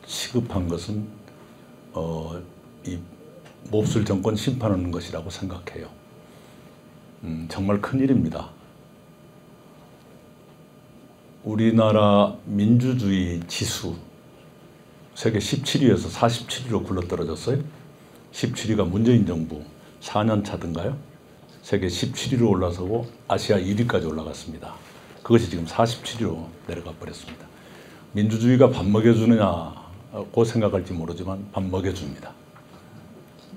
시급한 것은 이 몹쓸 정권 심판하는 것이라고 생각해요. 정말 큰일입니다. 우리나라 민주주의 지수 세계 17위에서 47위로 굴러떨어졌어요. 17위가 문재인 정부 4년 차든가요? 세계 17위로 올라서고 아시아 1위까지 올라갔습니다. 그것이 지금 47위로 내려가 버렸습니다. 민주주의가 밥 먹여주느냐고 생각할지 모르지만 밥 먹여줍니다.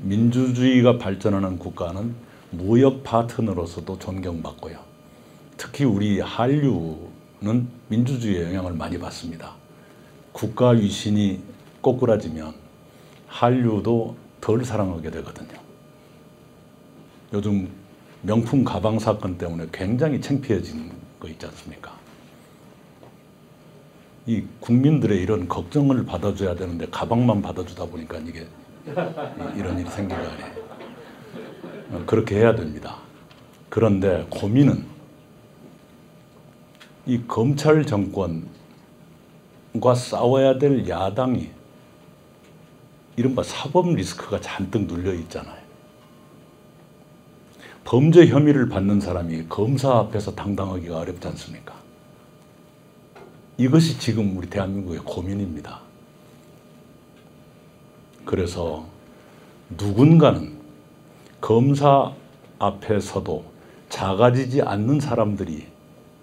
민주주의가 발전하는 국가는 무역 파트너로서도 존경받고요. 특히 우리 한류는 민주주의의 영향을 많이 받습니다. 국가 위신이 꼬꾸라지면 한류도 덜 사랑하게 되거든요. 요즘 명품 가방 사건 때문에 굉장히 창피해진 거 있지 않습니까? 이 국민들의 이런 걱정을 받아줘야 되는데 가방만 받아주다 보니까 이게 이런 일이 생긴 거 아니에요. 그렇게 해야 됩니다. 그런데 고민은 이 검찰 정권과 싸워야 될 야당이 이른바 사법 리스크가 잔뜩 눌려 있잖아요. 범죄 혐의를 받는 사람이 검사 앞에서 당당하기가 어렵지 않습니까? 이것이 지금 우리 대한민국의 고민입니다. 그래서 누군가는 검사 앞에서도 작아지지 않는 사람들이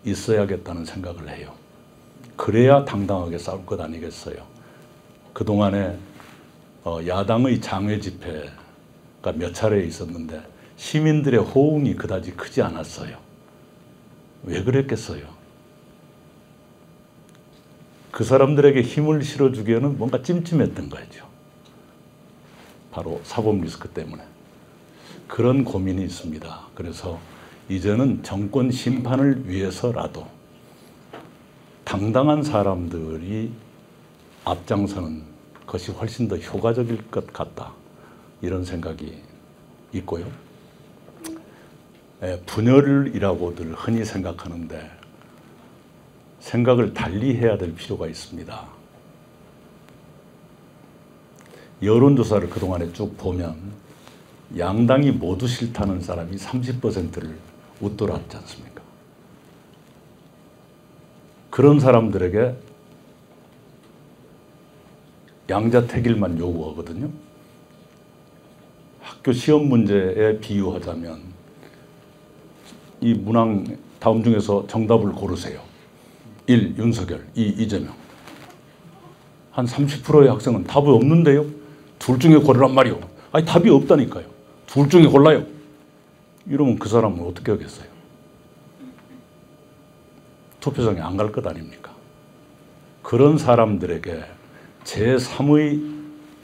있어야겠다는 생각을 해요. 그래야 당당하게 싸울 것 아니겠어요. 그동안에 야당의 장외 집회가 몇 차례 있었는데 시민들의 호응이 그다지 크지 않았어요. 왜 그랬겠어요? 그 사람들에게 힘을 실어주기에는 뭔가 찜찜했던 거죠. 바로 사법 리스크 때문에. 그런 고민이 있습니다. 그래서 이제는 정권 심판을 위해서라도 당당한 사람들이 앞장서는 것이 훨씬 더 효과적일 것 같다. 이런 생각이 있고요. 분열이라고들 흔히 생각하는데 생각을 달리 해야 될 필요가 있습니다. 여론조사를 그동안에 쭉 보면 양당이 모두 싫다는 사람이 30%를 웃돌았지 않습니까? 그런 사람들에게 양자택일만 요구하거든요. 학교 시험 문제에 비유하자면 이 문항 다음 중에서 정답을 고르세요. 1. 윤석열, 2. 이재명. 한 30%의 학생은 답이 없는데요. 둘 중에 고르란 말이요. 아니 답이 없다니까요. 둘 중에 골라요. 이러면 그 사람은 어떻게 하겠어요? 투표장에 안 갈 것 아닙니까? 그런 사람들에게 제3의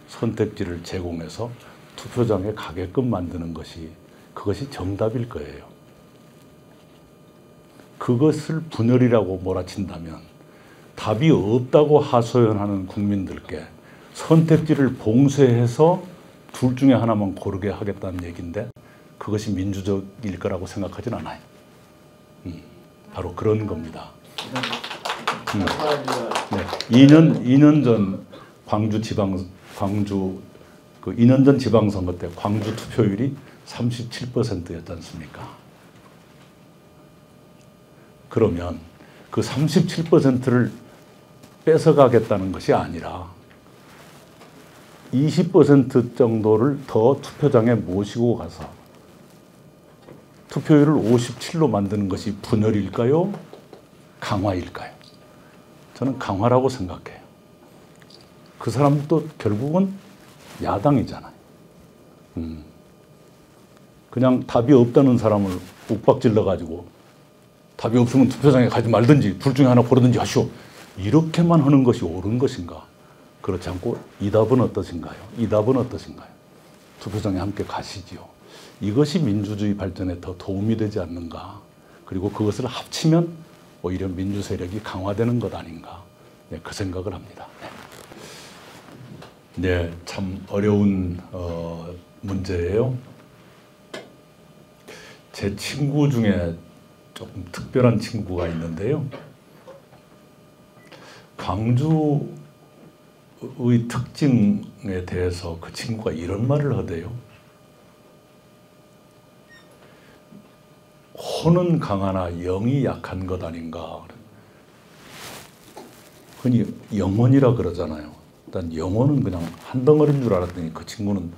선택지를 제공해서 투표장에 가게끔 만드는 것이 그것이 정답일 거예요. 그것을 분열이라고 몰아친다면 답이 없다고 하소연하는 국민들께 선택지를 봉쇄해서 둘 중에 하나만 고르게 하겠다는 얘기인데 그것이 민주적일 거라고 생각하진 않아요. 바로 그런 겁니다. 네. 2년 전 광주 그 2년 전 지방선거 때 광주 투표율이 37%였지 않습니까? 그러면 그 37%를 뺏어가겠다는 것이 아니라 20% 정도를 더 투표장에 모시고 가서 투표율을 57로 만드는 것이 분열일까요? 강화일까요? 저는 강화라고 생각해요. 그 사람도 결국은 야당이잖아요. 그냥 답이 없다는 사람을 욱박질러 가지고 답이 없으면 투표장에 가지 말든지 둘 중에 하나 고르든지 하시오. 이렇게만 하는 것이 옳은 것인가? 그렇지 않고 이 답은 어떠신가요? 이 답은 어떠신가요? 투표장에 함께 가시지요. 이것이 민주주의 발전에 더 도움이 되지 않는가? 그리고 그것을 합치면 오히려 민주 세력이 강화되는 것 아닌가? 네, 그 생각을 합니다. 네, 참 어려운 문제예요. 제 친구 중에 조금 특별한 친구가 있는데요. 광주의 특징에 대해서 그 친구가 이런 말을 하대요. 혼은 강하나 영이 약한 것 아닌가. 흔히 영혼이라 그러잖아요. 일단 영혼은 그냥 한 덩어리인 줄 알았더니 그 친구는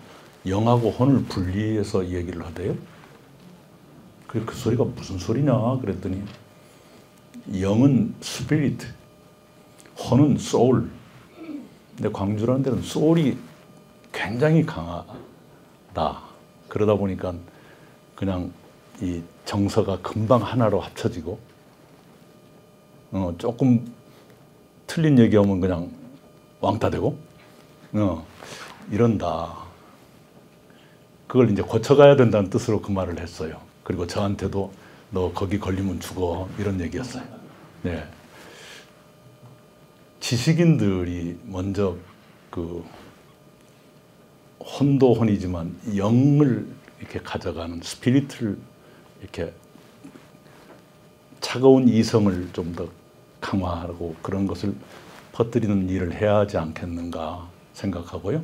영하고 혼을 분리해서 얘기를 하대요. 그 소리가 무슨 소리냐 그랬더니 영은 스피리트, 혼은 소울. 근데 광주라는 데는 소울이 굉장히 강하다. 그러다 보니까 그냥 이 정서가 금방 하나로 합쳐지고 조금 틀린 얘기하면 그냥 왕따되고 이런다. 그걸 이제 고쳐가야 된다는 뜻으로 그 말을 했어요. 그리고 저한테도 너 거기 걸리면 죽어 이런 얘기였어요. 네. 지식인들이 먼저 그 혼도 혼이지만 영을 이렇게 가져가는 스피리트를 이렇게 차가운 이성을 좀 더 강화하고 그런 것을 퍼뜨리는 일을 해야 하지 않겠는가 생각하고요.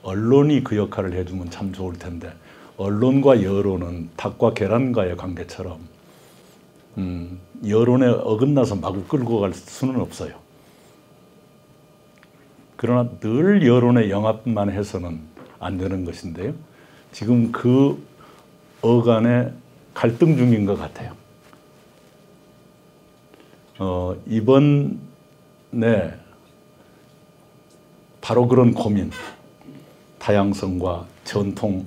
언론이 그 역할을 해주면 참 좋을 텐데 언론과 여론은 닭과 계란과의 관계처럼 여론에 어긋나서 마구 끌고 갈 수는 없어요. 그러나 늘 여론에 영합만 해서는 안 되는 것인데요. 지금 그 어간에 갈등 중인 것 같아요. 이번에 바로 그런 고민, 다양성과 전통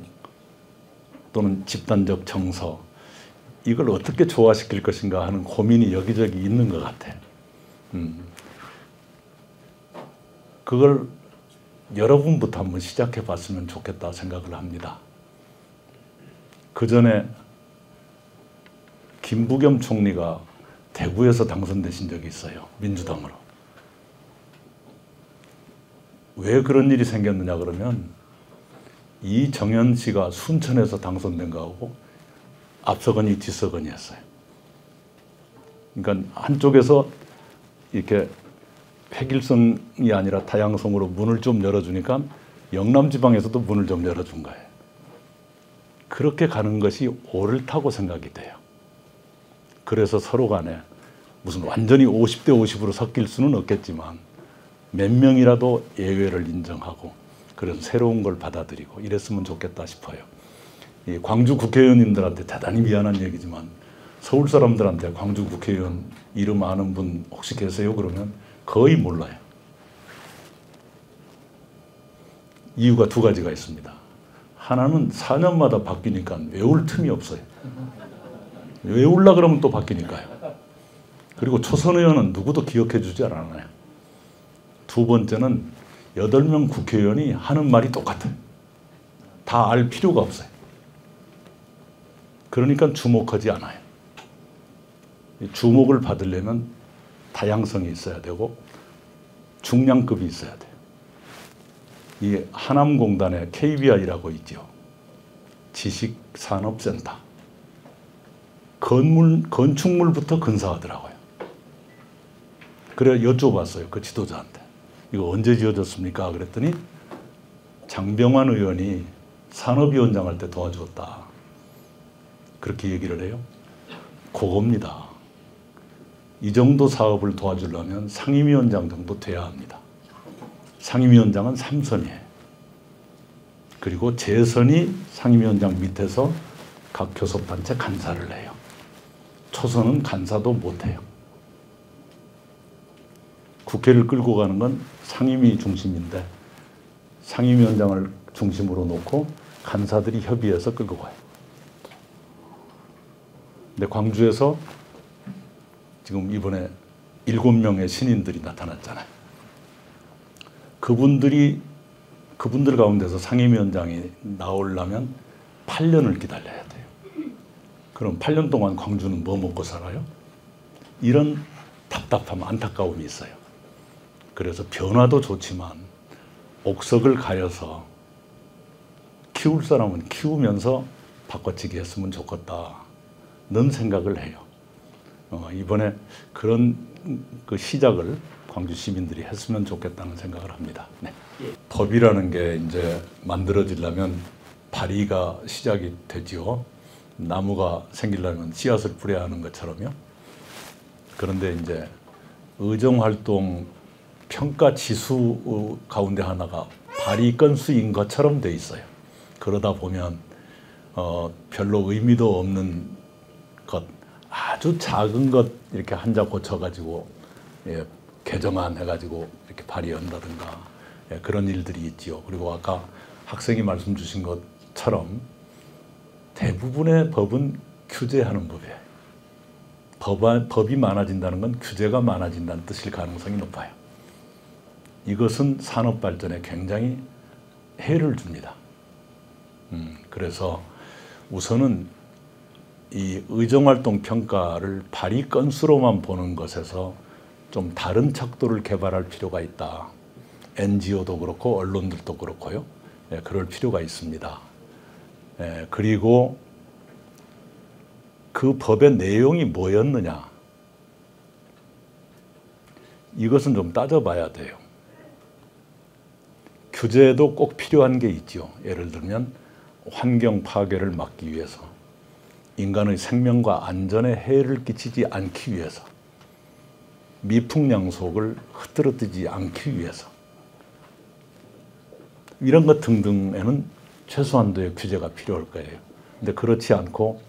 또는 집단적 정서, 이걸 어떻게 조화시킬 것인가 하는 고민이 여기저기 있는 것 같아요. 그걸 여러분부터 한번 시작해 봤으면 좋겠다 생각을 합니다. 그 전에 김부겸 총리가 대구에서 당선되신 적이 있어요. 민주당으로. 왜 그런 일이 생겼느냐 그러면 이정현 씨가 순천에서 당선된 거하고 앞서거니 뒤서거니였어요. 그러니까 한쪽에서 이렇게 획일성이 아니라 다양성으로 문을 좀 열어주니까 영남 지방에서도 문을 좀 열어준 거예요. 그렇게 가는 것이 옳다고 생각이 돼요. 그래서 서로 간에 무슨 완전히 50대 50으로 섞일 수는 없겠지만 몇 명이라도 예외를 인정하고 그래서 새로운 걸 받아들이고 이랬으면 좋겠다 싶어요. 이 광주 국회의원님들한테 대단히 미안한 얘기지만 서울 사람들한테 광주 국회의원 이름 아는 분 혹시 계세요? 그러면 거의 몰라요. 이유가 두 가지가 있습니다. 하나는 4년마다 바뀌니까 외울 틈이 없어요. 외우려 그러면 또 바뀌니까요. 그리고 초선 의원은 누구도 기억해 주지 않아요. 두 번째는 8명 국회의원이 하는 말이 똑같아요. 다 알 필요가 없어요. 그러니까 주목하지 않아요. 주목을 받으려면 다양성이 있어야 되고 중량급이 있어야 돼요. 이 하남공단에 KBI라고 있죠. 지식산업센터. 건축물부터 근사하더라고요. 그래 여쭤봤어요. 그 지도자한테. 이거 언제 지어졌습니까? 그랬더니 장병환 의원이 산업위원장 할 때 도와주었다. 그렇게 얘기를 해요. 그겁니다. 이 정도 사업을 도와주려면 상임위원장 정도 돼야 합니다. 상임위원장은 3선이에요. 그리고 재선이 상임위원장 밑에서 각 교섭단체 간사를 해요. 초선은 간사도 못해요. 국회를 끌고 가는 건 상임위 중심인데 상임위원장을 중심으로 놓고 간사들이 협의해서 끌고 가요. 근데 광주에서 지금 이번에 7명의 신인들이 나타났잖아요. 그분들 가운데서 상임위원장이 나오려면 8년을 기다려야 돼요. 그럼 8년 동안 광주는 뭐 먹고 살아요? 이런 답답함, 안타까움이 있어요. 그래서 변화도 좋지만 옥석을 가여서 키울 사람은 키우면서 바꿔치기 했으면 좋겠다는 생각을 해요. 이번에 그런 그 시작을 광주 시민들이 했으면 좋겠다는 생각을 합니다. 네. 법이라는 게 이제 만들어지려면 발의가 시작이 되지요. 나무가 생기려면 씨앗을 뿌려야 하는 것처럼요. 그런데 이제 의정활동 평가 지수 가운데 하나가 발의 건수인 것처럼 돼 있어요. 그러다 보면 별로 의미도 없는 것, 아주 작은 것 이렇게 한자 고쳐가지고 개정안 해가지고 이렇게 발의한다든가 그런 일들이 있지요. 그리고 아까 학생이 말씀 주신 것처럼 대부분의 법은 규제하는 법이에요. 법이 많아진다는 건 규제가 많아진다는 뜻일 가능성이 높아요. 이것은 산업 발전에 굉장히 해를 줍니다. 그래서 우선은 이 의정활동 평가를 발의 건수로만 보는 것에서 좀 다른 척도를 개발할 필요가 있다. NGO도 그렇고 언론들도 그렇고요. 그럴 필요가 있습니다. 그리고 그 법의 내용이 뭐였느냐, 이것은 좀 따져봐야 돼요. 규제도 꼭 필요한 게 있죠. 예를 들면 환경 파괴를 막기 위해서, 인간의 생명과 안전에 해를 끼치지 않기 위해서, 미풍양속을 흐트러뜨리지 않기 위해서, 이런 것 등등에는 최소한도의 규제가 필요할 거예요. 근데 그렇지 않고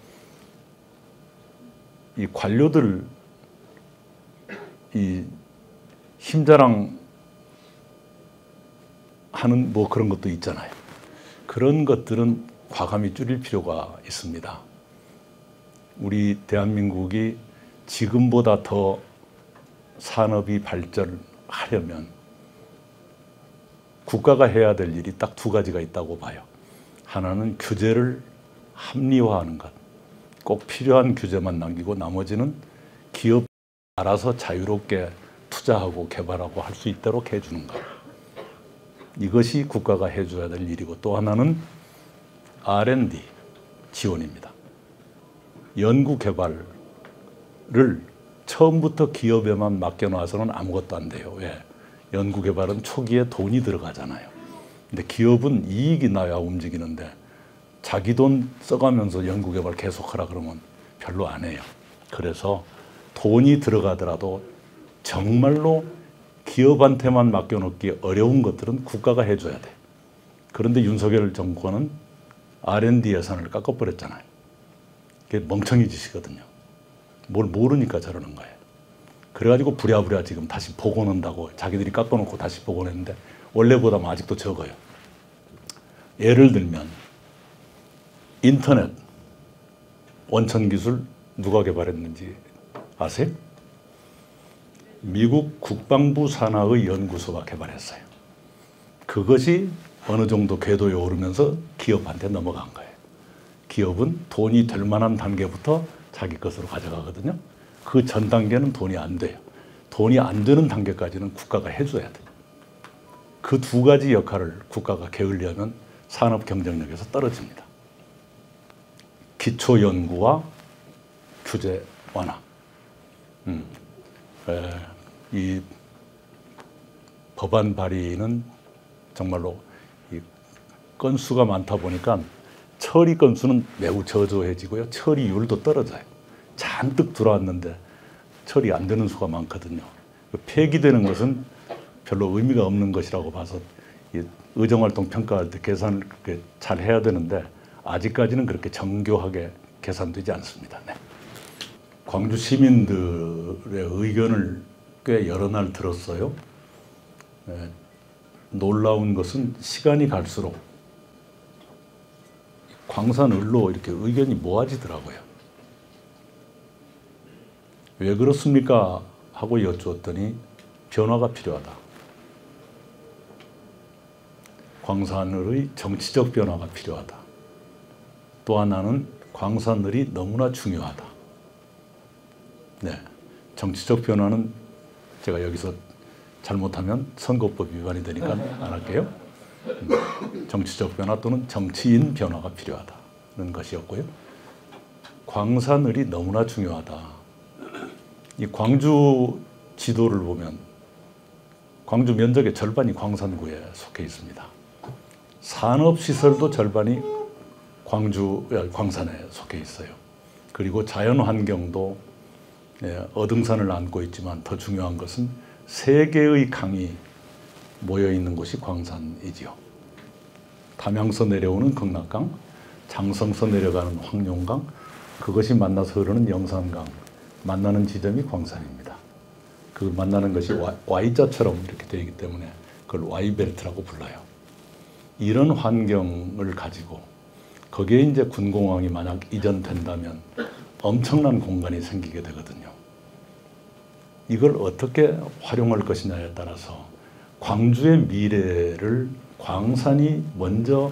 이 관료들 이 힘자랑 하는 뭐 그런 것도 있잖아요. 그런 것들은 과감히 줄일 필요가 있습니다. 우리 대한민국이 지금보다 더 산업이 발전하려면 국가가 해야 될 일이 딱 두 가지가 있다고 봐요. 하나는 규제를 합리화하는 것. 꼭 필요한 규제만 남기고 나머지는 기업 알아서 자유롭게 투자하고 개발하고 할 수 있도록 해주는 것. 이것이 국가가 해줘야 될 일이고, 또 하나는 R&D 지원입니다. 연구개발을 처음부터 기업에만 맡겨놔서는 아무것도 안 돼요. 왜? 연구개발은 초기에 돈이 들어가잖아요. 근데 기업은 이익이 나야 움직이는데 자기 돈 써가면서 연구개발 계속하라 그러면 별로 안 해요. 그래서 돈이 들어가더라도 정말로 기업한테만 맡겨놓기 어려운 것들은 국가가 해줘야 돼. 그런데 윤석열 정권은 R&D 예산을 깎아버렸잖아요. 그게 멍청이 짓이거든요. 뭘 모르니까 저러는 거예요. 그래가지고 부랴부랴 지금 다시 복원한다고 자기들이 깎아놓고 다시 복원했는데 원래보다 아직도 적어요. 예를 들면 인터넷 원천 기술 누가 개발했는지 아세요? 미국 국방부 산하의 연구소가 개발했어요. 그것이 어느 정도 궤도에 오르면서 기업한테 넘어간 거예요. 기업은 돈이 될 만한 단계부터 자기 것으로 가져가거든요. 그 전 단계는 돈이 안 돼요. 돈이 안 되는 단계까지는 국가가 해줘야 돼요. 그 두 가지 역할을 국가가 게을리하면 산업 경쟁력에서 떨어집니다. 기초 연구와 규제 완화. 이 법안 발의는 정말로 이 건수가 많다 보니까 처리 건수는 매우 저조해지고요. 처리율도 떨어져요. 잔뜩 들어왔는데 처리 안 되는 수가 많거든요. 폐기되는 것은 별로 의미가 없는 것이라고 봐서 의정활동 평가할 때 계산을 잘 해야 되는데 아직까지는 그렇게 정교하게 계산되지 않습니다. 네. 광주 시민들의 의견을 꽤 여러 날 들었어요. 놀라운 것은 시간이 갈수록 광산을로 이렇게 의견이 모아지더라고요. 왜 그렇습니까? 하고 여쭈었더니 변화가 필요하다. 광산을의 정치적 변화가 필요하다. 또 하나는 광산을이 너무나 중요하다. 네, 정치적 변화는 제가 여기서 잘못하면 선거법 위반이 되니까 안 할게요. 정치적 변화 또는 정치인 변화가 필요하다는 것이었고요. 광산을이 너무나 중요하다. 이 광주 지도를 보면 광주 면적의 절반이 광산구에 속해 있습니다. 산업시설도 절반이 광산에 속해 있어요. 그리고 자연환경도 어등산을 안고 있지만 더 중요한 것은 세 개의 강이 모여있는 곳이 광산이지요. 담양서 내려오는 극락강, 장성서 내려가는 황룡강, 그것이 만나서 흐르는 영산강, 만나는 지점이 광산입니다. 그 만나는 것이 Y자처럼 이렇게 되기 때문에 그걸 Y벨트라고 불러요. 이런 환경을 가지고 거기에 이제 군공항이 만약 이전된다면 엄청난 공간이 생기게 되거든요. 이걸 어떻게 활용할 것이냐에 따라서 광주의 미래를 광산이 먼저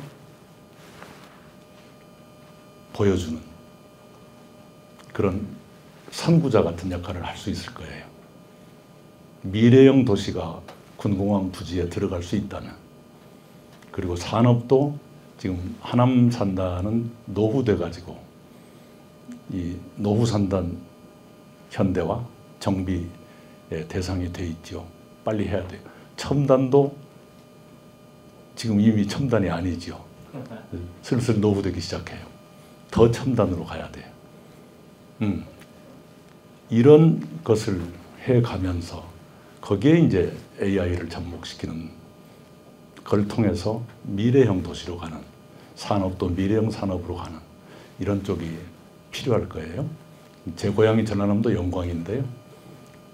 보여주는 그런 선구자 같은 역할을 할 수 있을 거예요. 미래형 도시가 군공항 부지에 들어갈 수 있다면, 그리고 산업도 지금 하남 산단은 노후돼 가지고 이 노후 산단 현대화, 정비 대상이 돼 있죠. 빨리 해야 돼요. 첨단도 지금 이미 첨단이 아니죠. 슬슬 노후되기 시작해요. 더 첨단으로 가야 돼요. 이런 것을 해가면서 거기에 이제 AI를 접목시키는 걸 통해서 미래형 도시로 가는 산업도 미래형 산업으로 가는 이런 쪽이 필요할 거예요. 제 고향이 전라남도 영광인데요.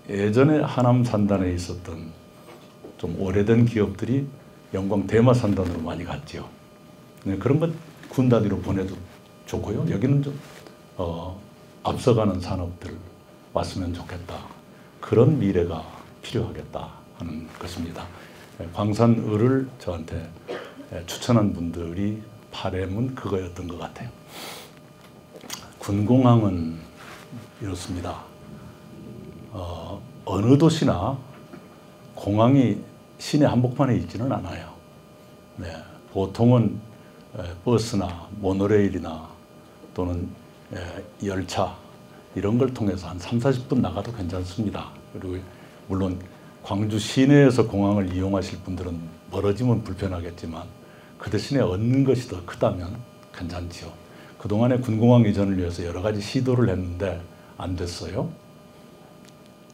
예전에 하남 산단에 있었던 좀 오래된 기업들이 영광 대마 산단으로 많이 갔죠. 그런 것 군단위로 보내도 좋고요. 여기는 좀 앞서가는 산업들 왔으면 좋겠다. 그런 미래가 필요하겠다 하는 것입니다. 광산을을 저한테 추천한 분들이 바람은 그거였던 것 같아요. 군공항은 이렇습니다. 어느 도시나 공항이 시내 한복판에 있지는 않아요. 네, 보통은 버스나 모노레일이나 또는 열차 이런 걸 통해서 한 30-40분 나가도 괜찮습니다. 그리고 물론 광주 시내에서 공항을 이용하실 분들은 멀어지면 불편하겠지만 그 대신에 얻는 것이 더 크다면 괜찮지요. 그동안에 군공항 이전을 위해서 여러 가지 시도를 했는데 안 됐어요.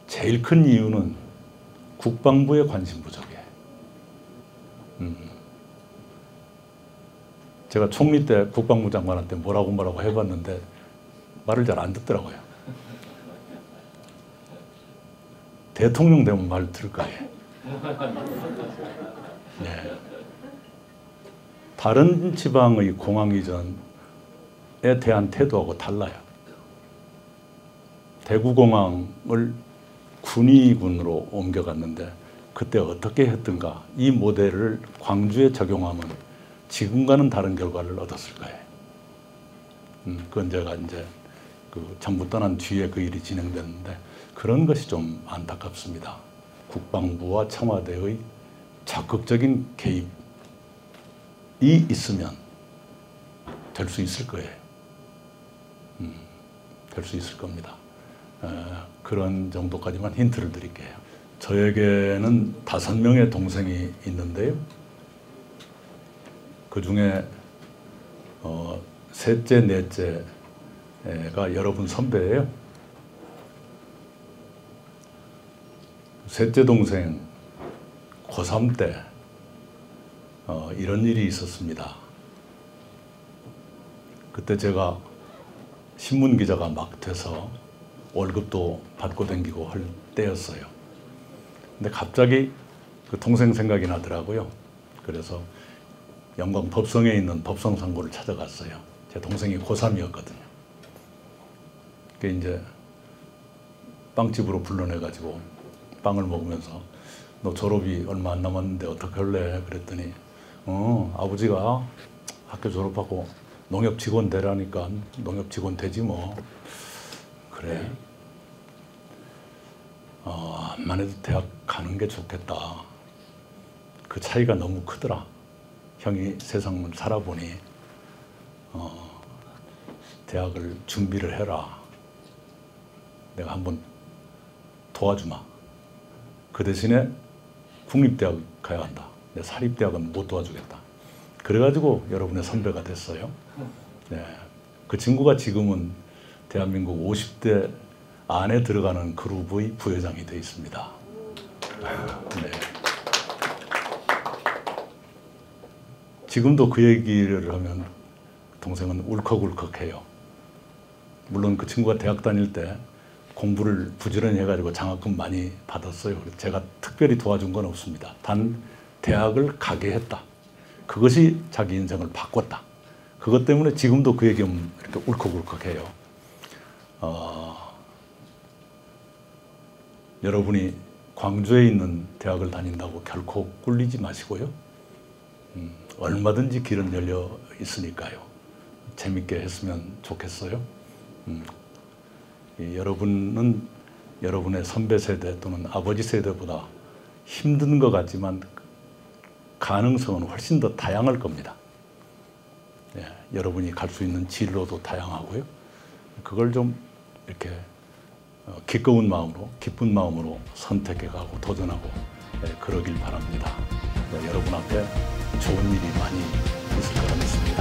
제일 큰 이유는 국방부의 관심 부족이에요. 제가 총리 때 국방부 장관한테 뭐라고 해봤는데 말을 잘 안 듣더라고요. 대통령 되면 말 들을 거예요. 네. 다른 지방의 공항 이전에 대한 태도하고 달라요. 대구공항을 군위군으로 옮겨갔는데 그때 어떻게 했던가 이 모델을 광주에 적용하면 지금과는 다른 결과를 얻었을 거예요. 그건 제가 이제 그 정부 떠난 뒤에 그 일이 진행됐는데 그런 것이 좀 안타깝습니다. 국방부와 청와대의 적극적인 개입이 있으면 될 수 있을 거예요. 될 수 있을 겁니다. 그런 정도까지만 힌트를 드릴게요. 저에게는 5명의 동생이 있는데요. 그 중에 셋째, 넷째가 여러분 선배예요. 셋째 동생 고3 때 이런 일이 있었습니다. 그때 제가 신문기자가 막 돼서 월급도 받고 다니고 할 때였어요. 근데 갑자기 그 동생 생각이 나더라고요. 그래서 영광 법성에 있는 법성상고를 찾아갔어요. 제 동생이 고3이었거든요. 그 이제 빵집으로 불러내가지고 빵을 먹으면서 너 졸업이 얼마 안 남았는데 어떻게 할래? 그랬더니 아버지가 학교 졸업하고 농협 직원 되라니까 농협 직원 되지 뭐. 그래. 암만 해도 대학 가는 게 좋겠다. 그 차이가 너무 크더라. 형이 세상을 살아보니 대학을 준비를 해라. 내가 한번 도와주마. 그 대신에 국립대학 가야 한다. 내 사립대학은 못 도와주겠다. 그래가지고 여러분의 선배가 됐어요. 네. 그 친구가 지금은 대한민국 50대 안에 들어가는 그룹의 부회장이 되어 있습니다. 네. 지금도 그 얘기를 하면 동생은 울컥울컥해요. 물론 그 친구가 대학 다닐 때 공부를 부지런히 해가지고 장학금 많이 받았어요. 제가 특별히 도와준 건 없습니다. 단 대학을 가게 했다. 그것이 자기 인생을 바꿨다. 그것 때문에 지금도 그 얘기하면 이렇게 울컥울컥해요. 여러분이 광주에 있는 대학을 다닌다고 결코 꿀리지 마시고요. 얼마든지 길은 열려 있으니까요. 재밌게 했으면 좋겠어요. 여러분은 여러분의 선배 세대 또는 아버지 세대보다 힘든 것 같지만 가능성은 훨씬 더 다양할 겁니다. 여러분이 갈 수 있는 진로도 다양하고요. 그걸 좀 이렇게 기꺼운 마음으로, 기쁜 마음으로 선택해가고 도전하고 그러길 바랍니다. 여러분 앞에 좋은 일이 많이 있을 거라 믿습니다.